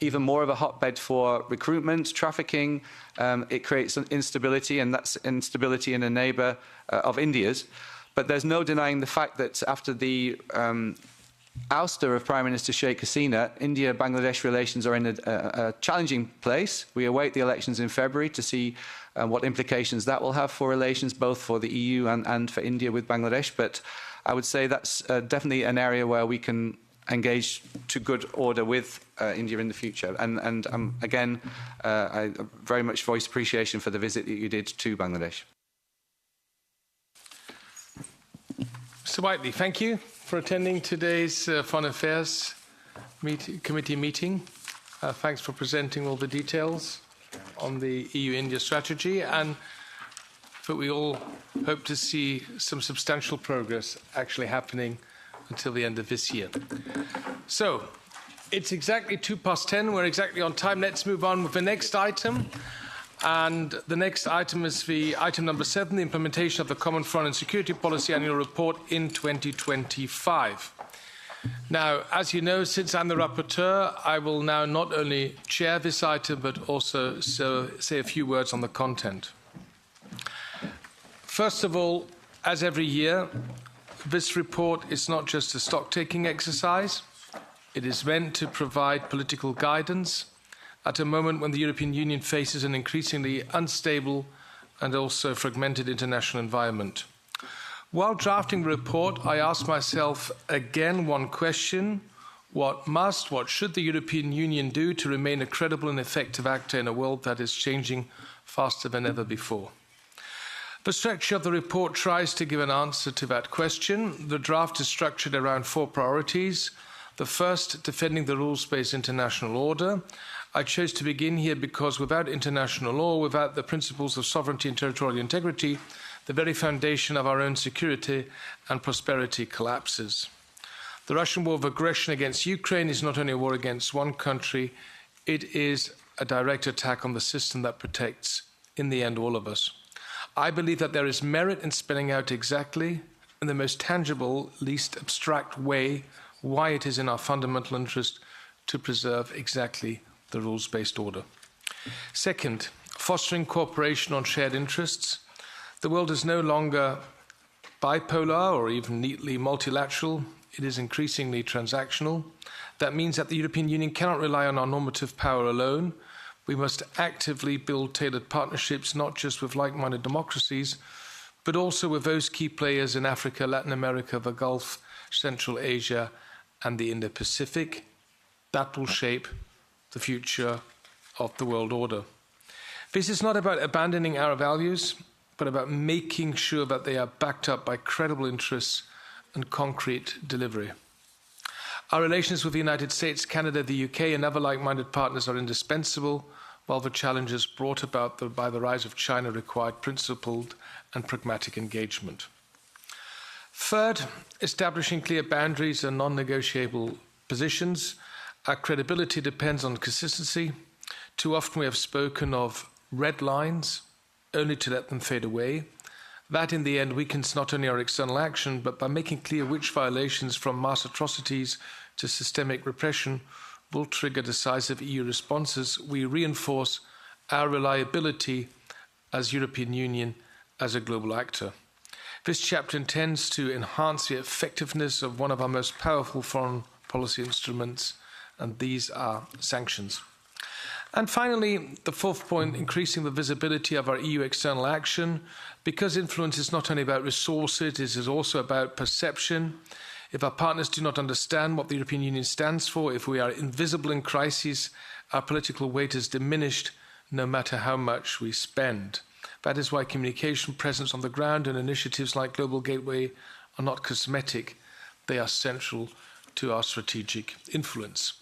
even more of a hotbed for recruitment, trafficking, it creates an instability, and that's instability in a neighbour of India's. But there's no denying the fact that after the ouster of Prime Minister Sheikh Hasina, India-Bangladesh relations are in a challenging place. We await the elections in February to see what implications that will have for relations, both for the EU and for India with Bangladesh. But I would say that's definitely an area where we can engage to good order with India in the future. And again, I very much voice appreciation for the visit that you did to Bangladesh. Mr. Whiteley, thank you for attending today's Foreign Affairs Committee meeting. Thanks for presenting all the details on the EU-India strategy, and that we all hope to see some substantial progress actually happening until the end of this year. So, it's exactly 10:02. We're exactly on time. Let's move on with the next item. And the next item is the item number 7, the implementation of the Common Foreign and Security Policy Annual Report in 2025. Now, as you know, since I'm the rapporteur, I will now not only chair this item, but also say a few words on the content. First of all, as every year, this report is not just a stock-taking exercise. It is meant to provide political guidance at a moment when the European Union faces an increasingly unstable and also fragmented international environment. While drafting the report, I asked myself again one question: what should the European Union do to remain a credible and effective actor in a world that is changing faster than ever before? The structure of the report tries to give an answer to that question. The draft is structured around 4 priorities. The first, defending the rules-based international order. I chose to begin here because without international law, without the principles of sovereignty and territorial integrity, the very foundation of our own security and prosperity collapses. The Russian war of aggression against Ukraine is not only a war against one country, it is a direct attack on the system that protects, in the end, all of us. I believe that there is merit in spelling out exactly, in the most tangible, least abstract way, why it is in our fundamental interest to preserve exactly the rules-based order. Second, fostering cooperation on shared interests. The world is no longer bipolar or even neatly multilateral. It is increasingly transactional. That means that the European Union cannot rely on our normative power alone. We must actively build tailored partnerships, not just with like-minded democracies, but also with those key players in Africa, Latin America, the Gulf, Central Asia, and the Indo-Pacific. That will shape the future of the world order. This is not about abandoning our values, but about making sure that they are backed up by credible interests and concrete delivery. Our relations with the United States, Canada, the UK, and other like-minded partners are indispensable, while the challenges brought about by the rise of China required principled and pragmatic engagement. Third, establishing clear boundaries and non-negotiable positions. Our credibility depends on consistency. Too often we have spoken of red lines, only to let them fade away. That, in the end, weakens not only our external action, but by making clear which violations, from mass atrocities to systemic repression, will trigger decisive EU responses, we reinforce our reliability as European Union, as a global actor. This chapter intends to enhance the effectiveness of one of our most powerful foreign policy instruments, and these are sanctions. And finally, the fourth point, increasing the visibility of our EU external action, because influence is not only about resources, it is also about perception. If our partners do not understand what the European Union stands for, if we are invisible in crises, our political weight is diminished no matter how much we spend. That is why communication, presence on the ground, and initiatives like Global Gateway are not cosmetic. They are central to our strategic influence.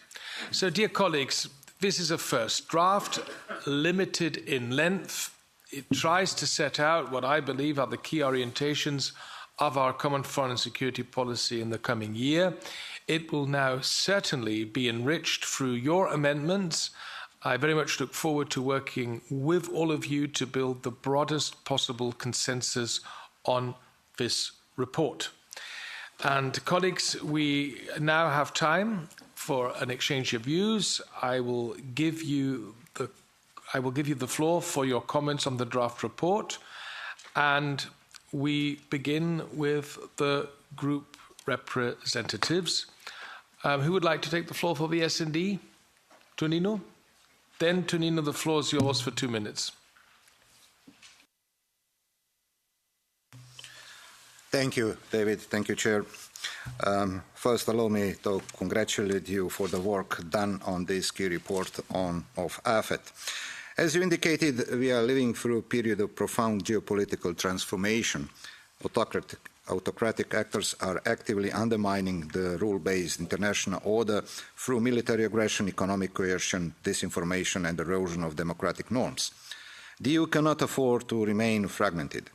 So, dear colleagues, this is a first draft, limited in length. It tries to set out what I believe are the key orientations of our common foreign and security policy in the coming year. It will now certainly be enriched through your amendments. I very much look forward to working with all of you to build the broadest possible consensus on this report. And colleagues, we now have time for an exchange of views. I will give you the floor for your comments on the draft report, and we begin with the group representatives. Who would like to take the floor for the S&D? Tonino? Then, Tonino, the floor is yours for 2 minutes. Thank you, David. Thank you, Chair. First, allow me to congratulate you for the work done on this key report of AFET. As you indicated, we are living through a period of profound geopolitical transformation. Autocratic actors are actively undermining the rule-based international order through military aggression, economic coercion, disinformation, and erosion of democratic norms. The EU cannot afford to remain fragmented.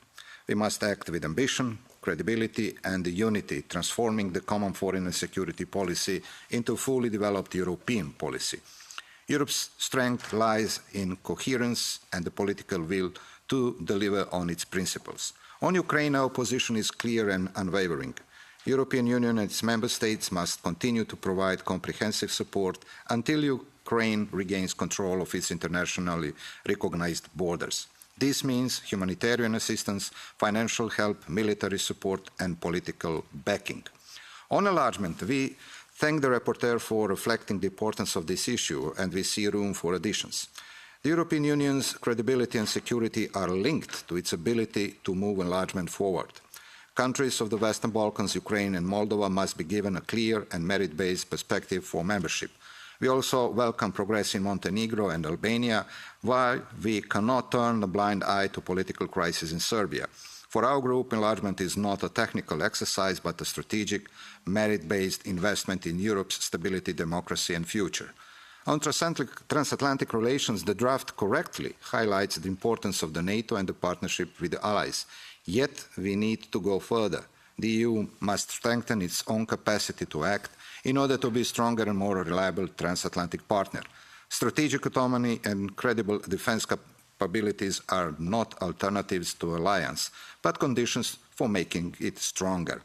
We must act with ambition, credibility and unity, transforming the common foreign and security policy into a fully developed European policy. Europe's strength lies in coherence and the political will to deliver on its principles. On Ukraine, our position is clear and unwavering. The European Union and its member states must continue to provide comprehensive support until Ukraine regains control of its internationally recognized borders. This means humanitarian assistance, financial help, military support and political backing. On enlargement, we thank the rapporteur for reflecting the importance of this issue, and we see room for additions. The European Union's credibility and security are linked to its ability to move enlargement forward. Countries of the Western Balkans, Ukraine and Moldova must be given a clear and merit-based perspective for membership. We also welcome progress in Montenegro and Albania, while we cannot turn a blind eye to political crisis in Serbia. For our group, enlargement is not a technical exercise, but a strategic, merit-based investment in Europe's stability, democracy and future. On transatlantic relations, the draft correctly highlights the importance of the NATO and the partnership with the allies. Yet we need to go further. The EU must strengthen its own capacity to act in order to be a stronger and more reliable transatlantic partner. Strategic autonomy and credible defense capabilities are not alternatives to alliance, but conditions for making it stronger.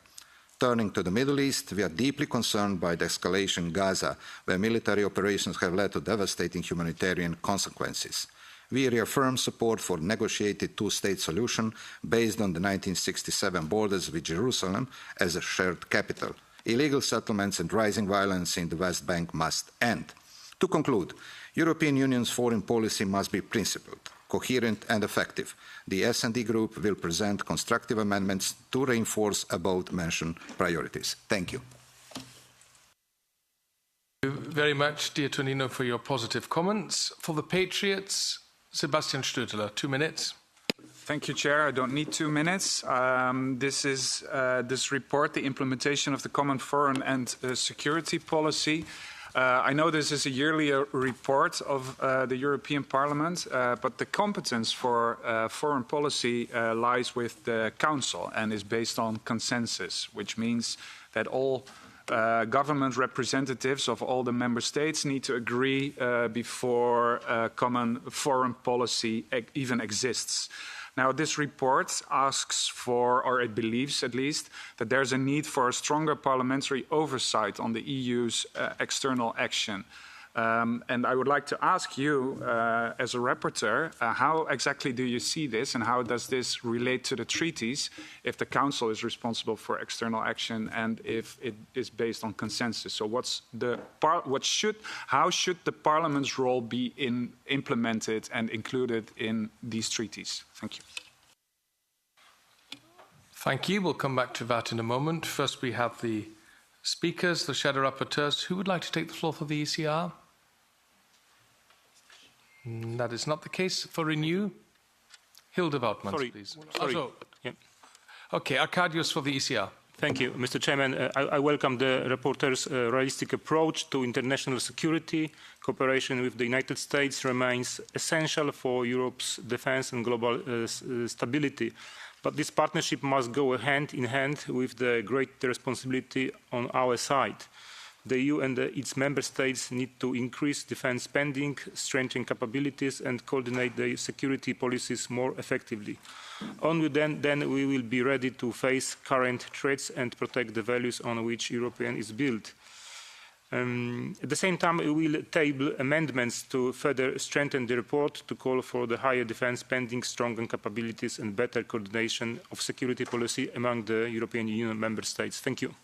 Turning to the Middle East, we are deeply concerned by the escalation in Gaza, where military operations have led to devastating humanitarian consequences. We reaffirm support for a negotiated two-state solution based on the 1967 borders with Jerusalem as a shared capital. Illegal settlements and rising violence in the West Bank must end. To conclude, European Union's foreign policy must be principled, coherent and effective. The S&D Group will present constructive amendments to reinforce above-mentioned priorities. Thank you. Thank you very much, dear Tonino, for your positive comments. For the Patriots, Sebastian Stöteler, 2 minutes. Thank you, Chair. I don't need 2 minutes. This report, the implementation of the Common Foreign and Security Policy. I know this is a yearly report of the European Parliament, but the competence for foreign policy lies with the Council and is based on consensus, which means that all government representatives of all the member states need to agree before common foreign policy even exists. Now, this report asks for, or it believes at least, that there's a need for a stronger parliamentary oversight on the EU's external action. And I would like to ask you, as a rapporteur, how exactly do you see this and how does this relate to the treaties if the Council is responsible for external action and if it is based on consensus? So how should the Parliament's role be implemented and included in these treaties? Thank you. Thank you. We'll come back to that in a moment. First, we have the speakers, the shadow rapporteurs. Who would like to take the floor for the ECR? That is not the case. For Renew, Hilde Woutmans, please. Sorry. Okay, Arkadiusz for the ECR. Thank you, Mr. Chairman. I welcome the rapporteur's realistic approach to international security. Cooperation with the United States remains essential for Europe's defense and global stability. But this partnership must go hand in hand with the great responsibility on our side. The EU and its member states need to increase defense spending, strengthen capabilities and coordinate their security policies more effectively. Only then we will be ready to face current threats and protect the values on which Europe is built. At the same time, we will table amendments to further strengthen the report to call for the higher defense spending, stronger capabilities and better coordination of security policy among the European Union member states. Thank you.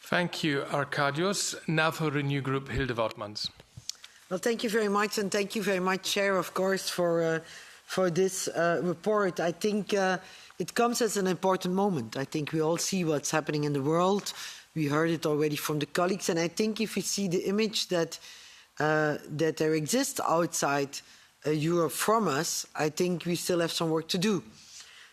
Thank you, Arkadiusz. Now for Renew Group, Hilde Woutmans. Well, thank you very much, and thank you very much, Chair, of course, for this report. I think it comes as an important moment. I think we all see what's happening in the world. We heard it already from the colleagues, and I think if we see the image that there exists outside Europe from us, I think we still have some work to do.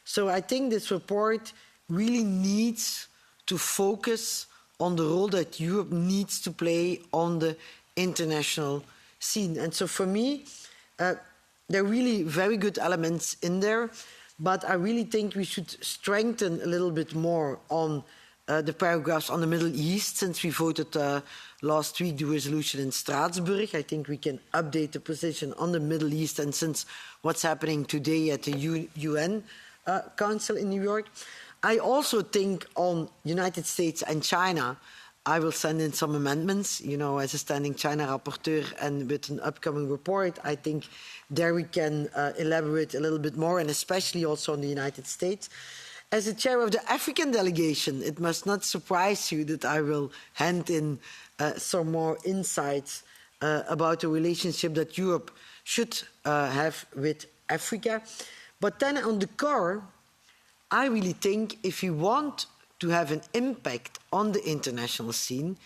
So I think this report really needs to focus on the role that Europe needs to play on the international scene. And so for me, there are really very good elements in there. but I really think we should strengthen a little bit more on the paragraphs on the Middle East. Since we voted last week the resolution in Strasbourg, I think we can update the position on the Middle East, and since what's happening today at the UN Council in New York. I also think on United States and China, I will send in some amendments, you know, as a standing China rapporteur and with an upcoming report. I think there we can elaborate a little bit more, and especially also on the United States. As the chair of the African delegation, it must not surprise you that I will hand in some more insights about the relationship that Europe should have with Africa. But then on the core, I really think if we want to have an impact on the international scene,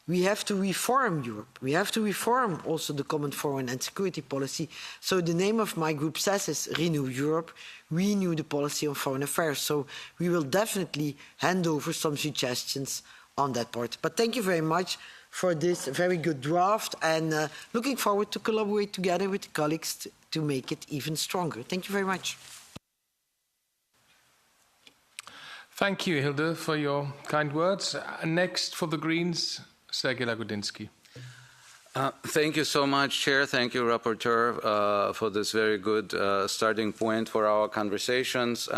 we have to reform Europe. We have to reform also the common foreign and security policy. So the name of my group says is Renew Europe, renew the policy on foreign affairs. So we will definitely hand over some suggestions on that part. But thank you very much for this very good draft, and looking forward to collaborate together with the colleagues to make it even stronger. Thank you very much. Thank you, Hilde, for your kind words. Next, for the Greens, Sergej Lagodinsky. Thank you so much, Chair. Thank you, Rapporteur, for this very good starting point for our conversations.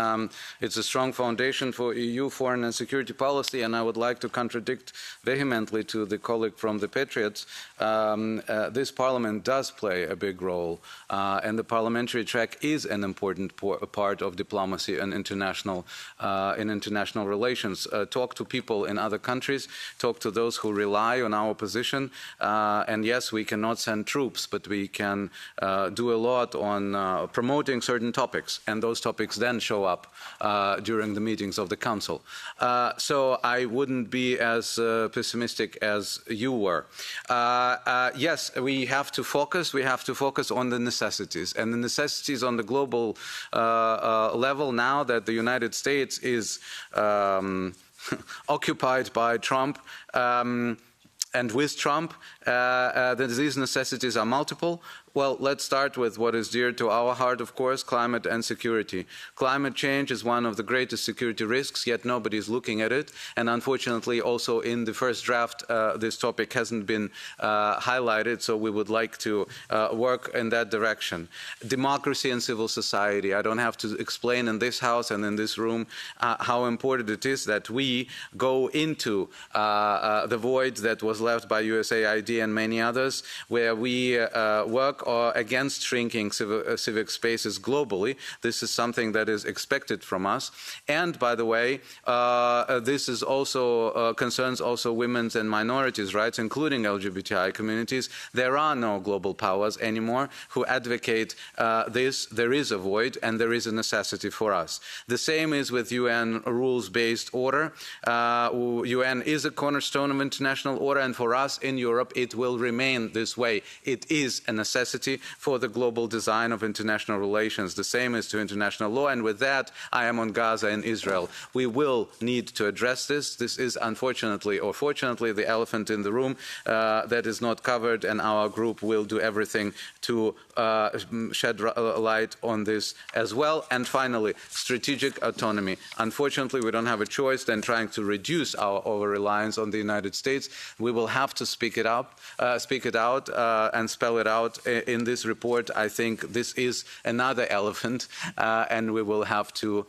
It's a strong foundation for EU foreign and security policy, and I would like to contradict vehemently to the colleague from the Patriots. This Parliament does play a big role, and the parliamentary track is an important part of diplomacy and international relations. Talk to people in other countries, talk to those who rely on our position, and yes, we cannot send troops, but we can do a lot on promoting certain topics, and those topics then show up during the meetings of the Council. So I wouldn't be as pessimistic as you were. Yes, we have to focus. We have to focus on the necessities, and the necessities on the global level now that the United States is occupied by Trump. And with Trump, these necessities are multiple. Well, let's start with what is dear to our heart, of course, climate and security. Climate change is one of the greatest security risks, yet nobody is looking at it. And unfortunately, also in the first draft, this topic hasn't been highlighted, so we would like to work in that direction. Democracy and civil society. I don't have to explain in this House and in this room how important it is that we go into the void that was left by USAID and many others, where we work against shrinking civic spaces globally. This is something that is expected from us. And by the way, this is also concerns also women's and minorities' rights, including LGBTI communities. There are no global powers anymore who advocate this. There is a void, and there is a necessity for us. The same is with UN rules-based order. UN is a cornerstone of international order, and for us in Europe, it will remain this way. It is a necessity for the global design of international relations. The same is to international law, and with that, I am on Gaza and Israel. We will need to address this. This is unfortunately or fortunately the elephant in the room that is not covered, and our group will do everything to shed light on this as well. And finally, strategic autonomy. Unfortunately, we don't have a choice than trying to reduce our over-reliance on the United States. We will have to speak it out, and spell it out in this report. I think this is another elephant, and we will have to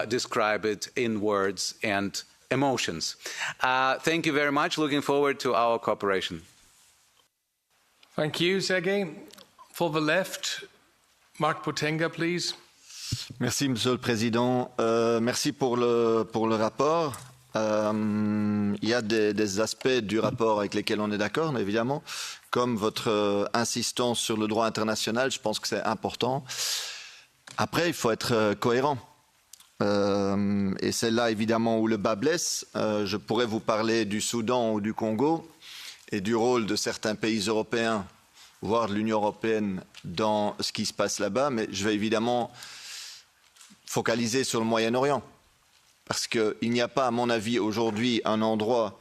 describe it in words and emotions. Thank you very much. Looking forward to our cooperation. Thank you, Sergej. For the left, Mark Potenga, please. Merci, Monsieur le Président. Merci pour le rapport. Il y a des aspects du rapport avec lesquels on est d'accord, évidemment, comme votre insistance sur le droit international. Je pense que c'est important. Après, il faut être cohérent. Et c'est là, évidemment, où le bas blesse. Je pourrais vous parler du Soudan ou du Congo et du rôle de certains pays européens, voire de l'Union européenne, dans ce qui se passe là-bas, mais je vais évidemment focaliser sur le Moyen-Orient. Parce qu'il n'y a pas, à mon avis, aujourd'hui un endroit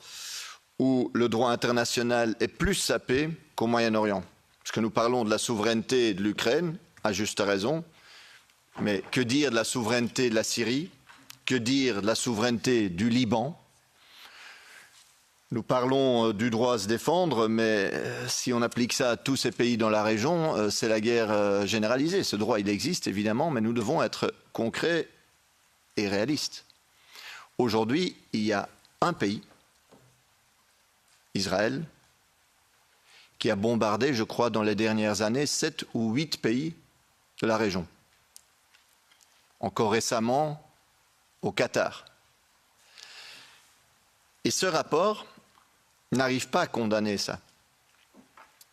où le droit international est plus sapé qu'au Moyen-Orient. Parce que nous parlons de la souveraineté de l'Ukraine, à juste raison. Mais que dire de la souveraineté de la Syrie? Que dire de la souveraineté du Liban? Nous parlons du droit à se défendre, mais si on applique ça à tous ces pays dans la région, c'est la guerre généralisée. Ce droit, il existe évidemment, mais nous devons être concrets et réalistes. Aujourd'hui, il y a un pays, Israël, qui a bombardé, je crois, dans les dernières années, 7 ou 8 pays de la région. Encore récemment, au Qatar. Et ce rapport n'arrive pas à condamner ça.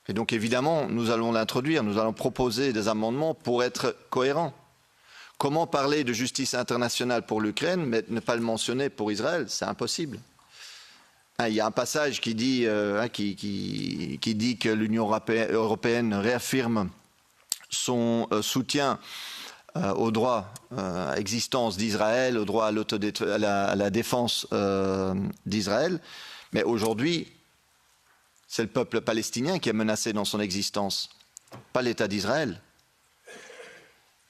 Et donc évidemment, nous allons l'introduire, nous allons proposer des amendements pour être cohérents. Comment parler de justice internationale pour l'Ukraine, mais ne pas le mentionner pour Israël? C'est impossible. Il y a un passage qui dit, qui dit que l'Union européenne réaffirme son soutien au droit à l'existence d'Israël, au droit à la défense d'Israël. Mais aujourd'hui, c'est le peuple palestinien qui est menacé dans son existence, pas l'État d'Israël.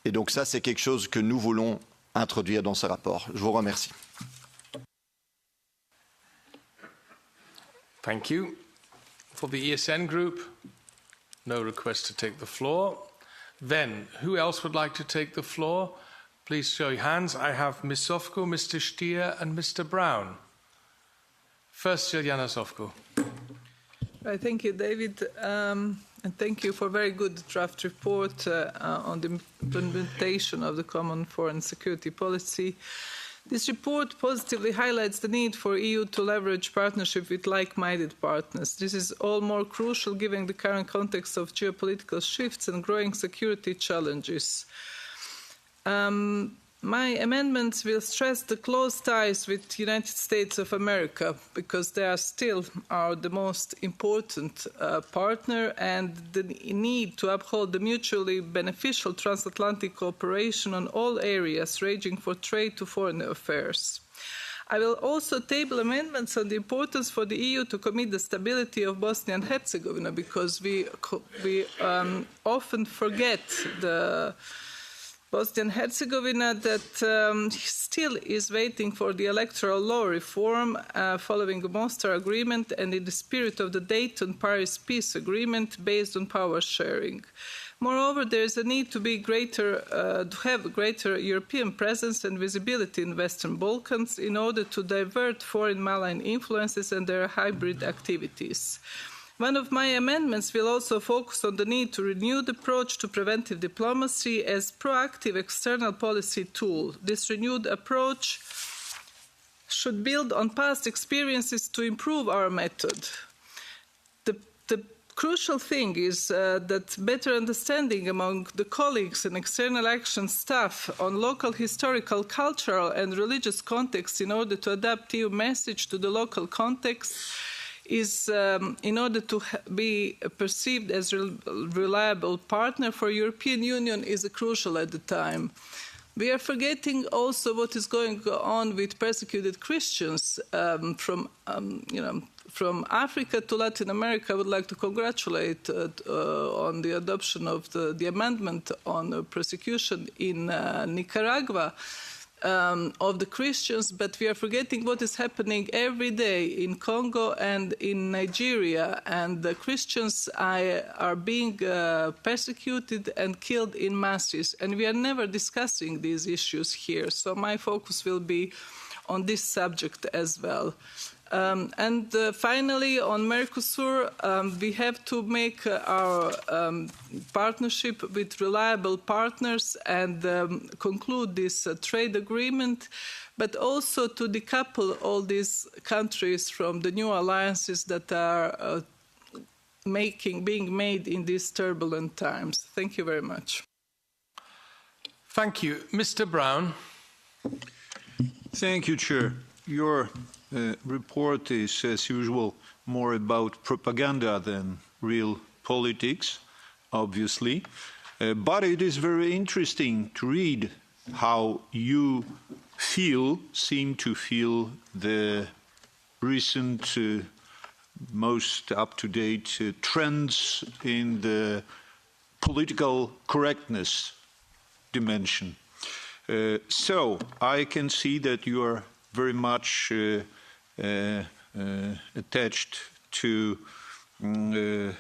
Et donc ça, c'est quelque chose que nous voulons introduire dans ce rapport. Je vous remercie. Thank you. For the ESN group, no request to take the floor. Then, who else would like to take the floor? Please show your hands. I have Ms. Sofko, Mr. Stier, and Mr. Brown. First, Juliana Sofko. Thank you, David, and thank you for a very good draft report on the implementation of the common foreign security policy. This report positively highlights the need for EU to leverage partnership with like-minded partners. This is all more crucial given the current context of geopolitical shifts and growing security challenges. My amendments will stress the close ties with the United States of America because they are still the most important partner, and the need to uphold the mutually beneficial transatlantic cooperation on all areas ranging from trade to foreign affairs. I will also table amendments on the importance for the EU to commit the stability of Bosnia and Herzegovina because we often forget the Bosnia and Herzegovina that still is waiting for the electoral law reform following the Mostar Agreement and in the spirit of the Dayton-Paris Peace Agreement based on power sharing. Moreover, there is a need to have a greater European presence and visibility in Western Balkans in order to divert foreign malign influences and their hybrid activities. One of my amendments will also focus on the need to renew the approach to preventive diplomacy as proactive external policy tool. This renewed approach should build on past experiences to improve our method. The crucial thing is that better understanding among the colleagues and external action staff on local historical, cultural and religious contexts in order to adapt EU message to the local context is in order to be perceived as a reliable partner for European Union is crucial at the time. We are forgetting also what is going on with persecuted Christians from Africa to Latin America. I would like to congratulate on the adoption of the amendment on persecution in Nicaragua of the Christians, but we are forgetting what is happening every day in Congo and in Nigeria, and the Christians are being persecuted and killed in masses, and we are never discussing these issues here. So my focus will be on this subject as well. And finally, on Mercosur, we have to make our partnership with reliable partners and conclude this trade agreement, but also to decouple all these countries from the new alliances that are being made in these turbulent times. Thank you very much. Thank you. Mr. Brown. Thank you, Chair. Your report is, as usual, more about propaganda than real politics, obviously. But it is very interesting to read how you seem to feel the recent, most up-to-date trends in the political correctness dimension So I can see that you are very much attached to the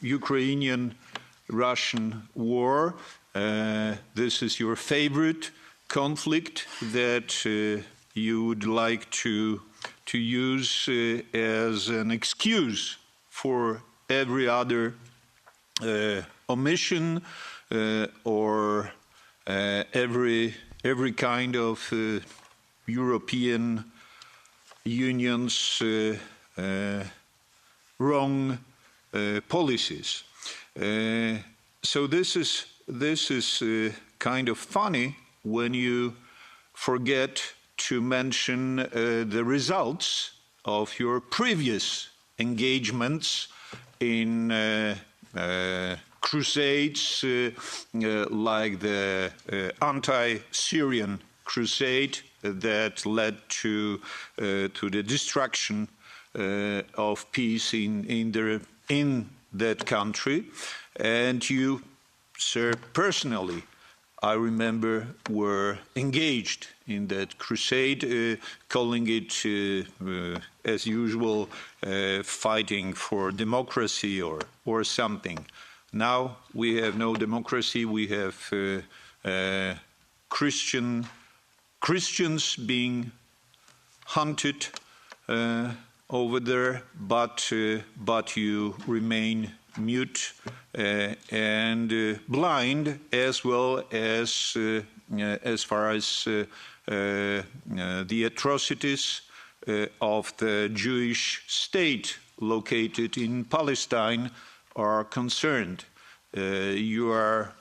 Ukrainian-Russian war. This is your favorite conflict that you would like to use as an excuse for every other omission or every kind of European Union's wrong policies. So this is kind of funny when you forget to mention the results of your previous engagements in crusades like the anti-Syrian crusade that led to the destruction of peace in that country. And you, sir, personally, I remember, were engaged in that crusade, calling it, as usual, fighting for democracy or something. Now we have no democracy. We have Christians being hunted over there, but you remain mute and blind, as well as far as the atrocities of the Jewish state located in Palestine are concerned. You are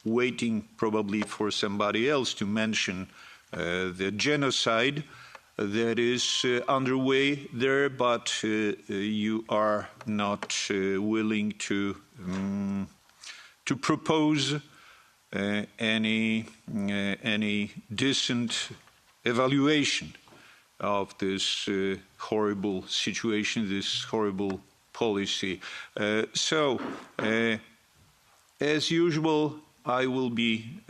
waiting probably for somebody else to mention the genocide that is underway there, but you are not willing to propose any decent evaluation of this horrible situation, this horrible policy. So, as usual, I will be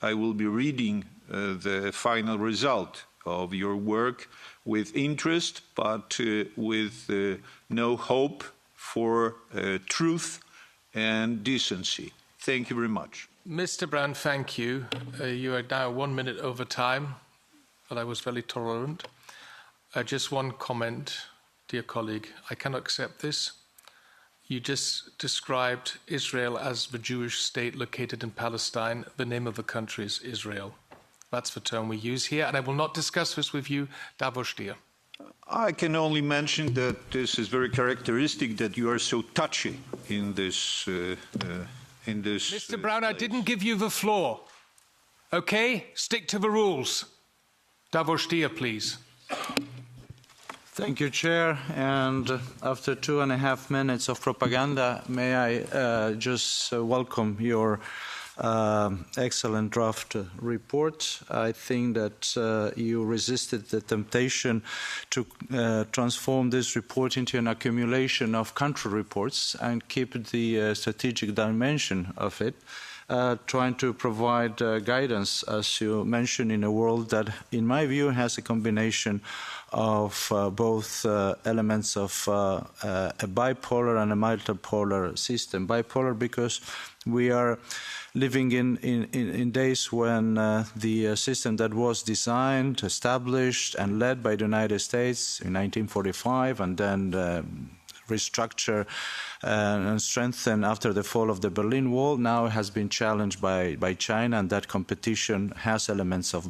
reading the final result of your work with interest, but with no hope for truth and decency. Thank you very much. Mr. Brand, thank you. You are now 1 minute over time, but I was very tolerant. Just one comment, dear colleague. I cannot accept this. You just described Israel as the Jewish state located in Palestine. The name of the country is Israel. That's the term we use here, and I will not discuss this with you. Davor Stier. I can only mention that this is very characteristic that you are so touchy in this. Mr. Brown, I didn't give you the floor. Okay, stick to the rules. Davor Stier, please. Thank you, Chair. And after 2.5 minutes of propaganda, may I just welcome your excellent draft report. I think that you resisted the temptation to transform this report into an accumulation of country reports and keep the strategic dimension of it, trying to provide guidance, as you mentioned, in a world that, in my view, has a combination of both elements of a bipolar and a multipolar system. Bipolar because we are living in days when the system that was designed, established, and led by the United States in 1945 and then restructured and strengthened after the fall of the Berlin Wall now has been challenged by China, and that competition has elements of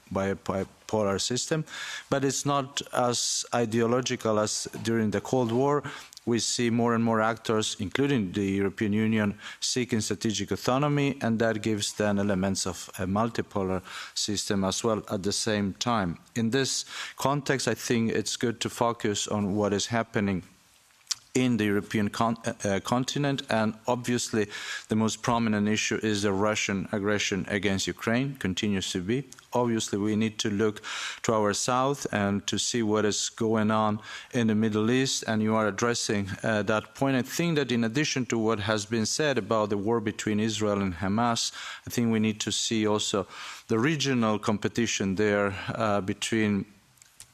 bipolar system. But it's not as ideological as during the Cold War. We see more and more actors, including the European Union, seeking strategic autonomy, and that gives then elements of a multipolar system as well at the same time. In this context, I think it's good to focus on what is happening in the European continent, and obviously the most prominent issue is the Russian aggression against Ukraine, continues to be. Obviously, we need to look to our south and to see what is going on in the Middle East, and you are addressing that point. I think that in addition to what has been said about the war between Israel and Hamas, I think we need to see also the regional competition there between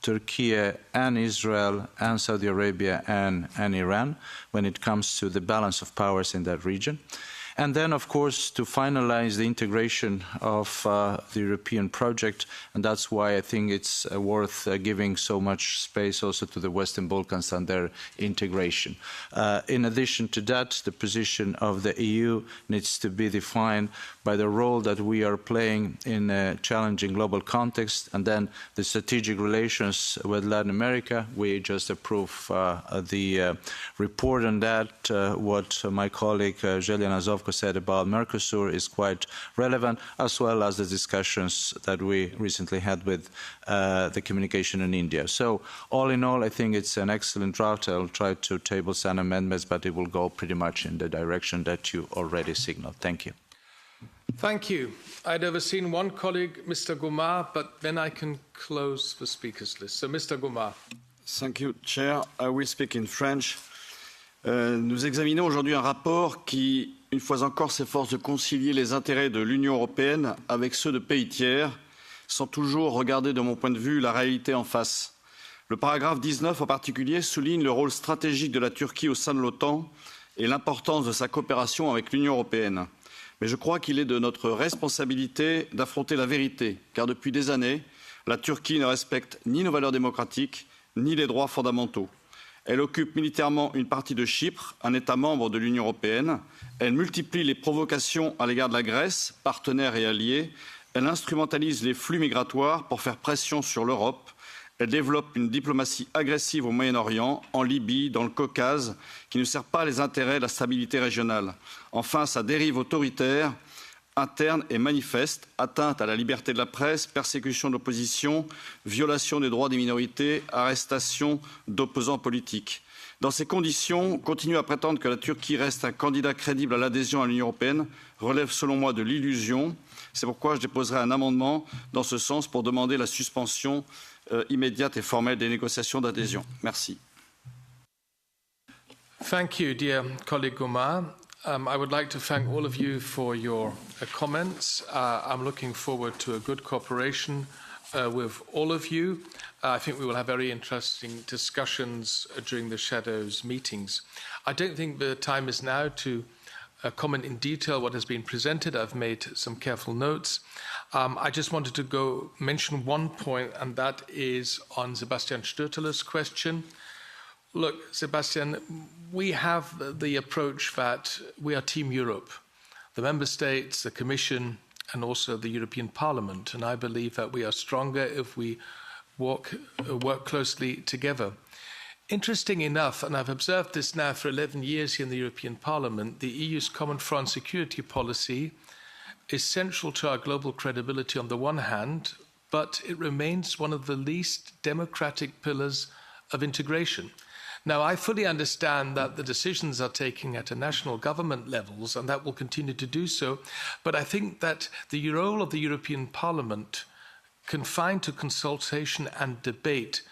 Turkey and Israel and Saudi Arabia and Iran when it comes to the balance of powers in that region. And then, of course, to finalize the integration of the European project, and that's why I think it's worth giving so much space also to the Western Balkans and their integration. In addition to that, the position of the EU needs to be defined by the role that we are playing in a challenging global context, and then the strategic relations with Latin America. We just approved the report on that. What my colleague Zhelia Nazovko said about Mercosur is quite relevant, as well as the discussions that we recently had with the communication in India. So all in all, I think it's an excellent draft. I'll try to table some amendments, but it will go pretty much in the direction that you already signaled. Thank you. Thank you. I'd overseen one colleague, Mr. Goumar, but then I can close the speakers list. So, Mr. Goumar. Thank you, Chair. I will speak in French. Nous examinons aujourd'hui un rapport qui, une fois encore, s'efforce de concilier les intérêts de l'Union européenne avec ceux de pays tiers, sans toujours regarder, de mon point de vue, la réalité en face. Le paragraphe 19, en particulier, souligne le rôle stratégique de la Turquie au sein de l'OTAN et l'importance de sa coopération avec l'Union européenne. Mais je crois qu'il est de notre responsabilité d'affronter la vérité, car depuis des années, la Turquie ne respecte ni nos valeurs démocratiques, ni les droits fondamentaux. Elle occupe militairement une partie de Chypre, un État membre de l'Union européenne. Elle multiplie les provocations à l'égard de la Grèce, partenaire et allié. Elle instrumentalise les flux migratoires pour faire pression sur l'Europe. Elle développe une diplomatie agressive au Moyen-Orient, en Libye, dans le Caucase, qui ne sert pas les intérêts de la stabilité régionale. Enfin, sa dérive autoritaire interne et manifeste, atteinte à la liberté de la presse, persécution de l'opposition, violation des droits des minorités, arrestation d'opposants politiques. Dans ces conditions, continuer à prétendre que la Turquie reste un candidat crédible à l'adhésion à l'Union européenne relève selon moi de l'illusion. C'est pourquoi je déposerai un amendement dans ce sens pour demander la suspension immédiate et formelle des négociations d'adhésion. Merci. Thank you, dear colleague Goumar. I would like to thank all of you for your comments. I'm looking forward to a good cooperation with all of you. I think we will have very interesting discussions during the Shadows meetings. I don't think the time is now to comment in detail what has been presented. I've made some careful notes. I just wanted to mention one point, and that is on Sebastian Stötter's question. Look, Sebastian, we have the approach that we are Team Europe, the Member States, the Commission, and also the European Parliament. And I believe that we are stronger if we work closely together. Interesting enough, and I've observed this now for 11 years here in the European Parliament, the EU's common foreign security policy is central to our global credibility on the one hand, but it remains one of the least democratic pillars of integration. Now, I fully understand that the decisions are taken at a national government levels, and that will continue to do so, but I think that the role of the European Parliament, confined to consultation and debate,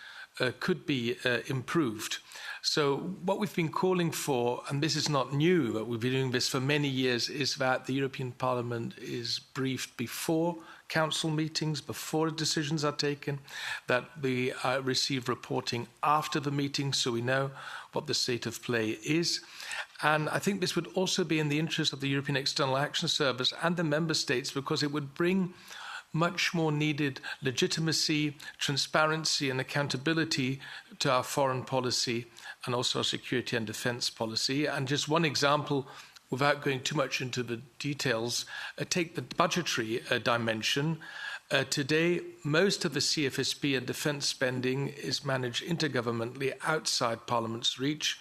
could be improved. So what we've been calling for, and this is not new, but we've been doing this for many years, is that the European Parliament is briefed before council meetings, before decisions are taken, that we receive reporting after the meeting so we know what the state of play is. And I think this would also be in the interest of the European External Action Service and the member states, because it would bring much more needed legitimacy, transparency and accountability to our foreign policy and also our security and defence policy. And just one example, without going too much into the details, take the budgetary dimension. Today, most of the CFSP and defence spending is managed intergovernmentally outside Parliament's reach.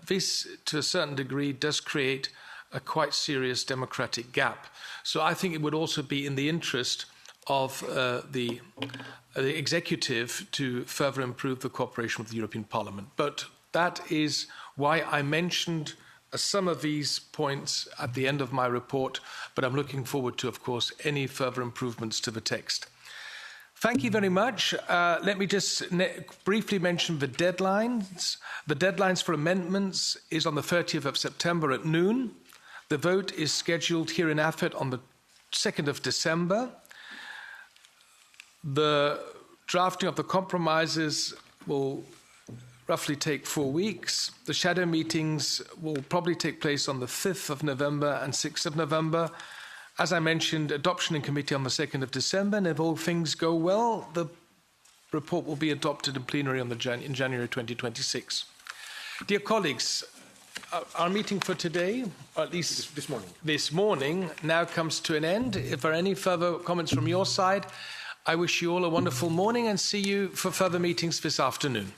This, to a certain degree, does create a quite serious democratic gap. So I think it would also be in the interest of the executive to further improve the cooperation with the European Parliament. But That is why I mentioned some of these points at the end of my report, but I'm looking forward to, of course, any further improvements to the text. Thank you very much. Let me just briefly mention the deadlines. The deadlines for amendments is on the 30th of September at noon. The vote is scheduled here in AFET on the 2nd of December. The drafting of the compromises will roughly take 4 weeks. The shadow meetings will probably take place on the 5th of November and 6th of November. As I mentioned, adoption in committee on the 2nd of December, and if all things go well, the report will be adopted in plenary on in January 2026. Dear colleagues, our meeting for today, or at least this morning, now comes to an end. If there are any further comments from your side, I wish you all a wonderful morning and see you for further meetings this afternoon.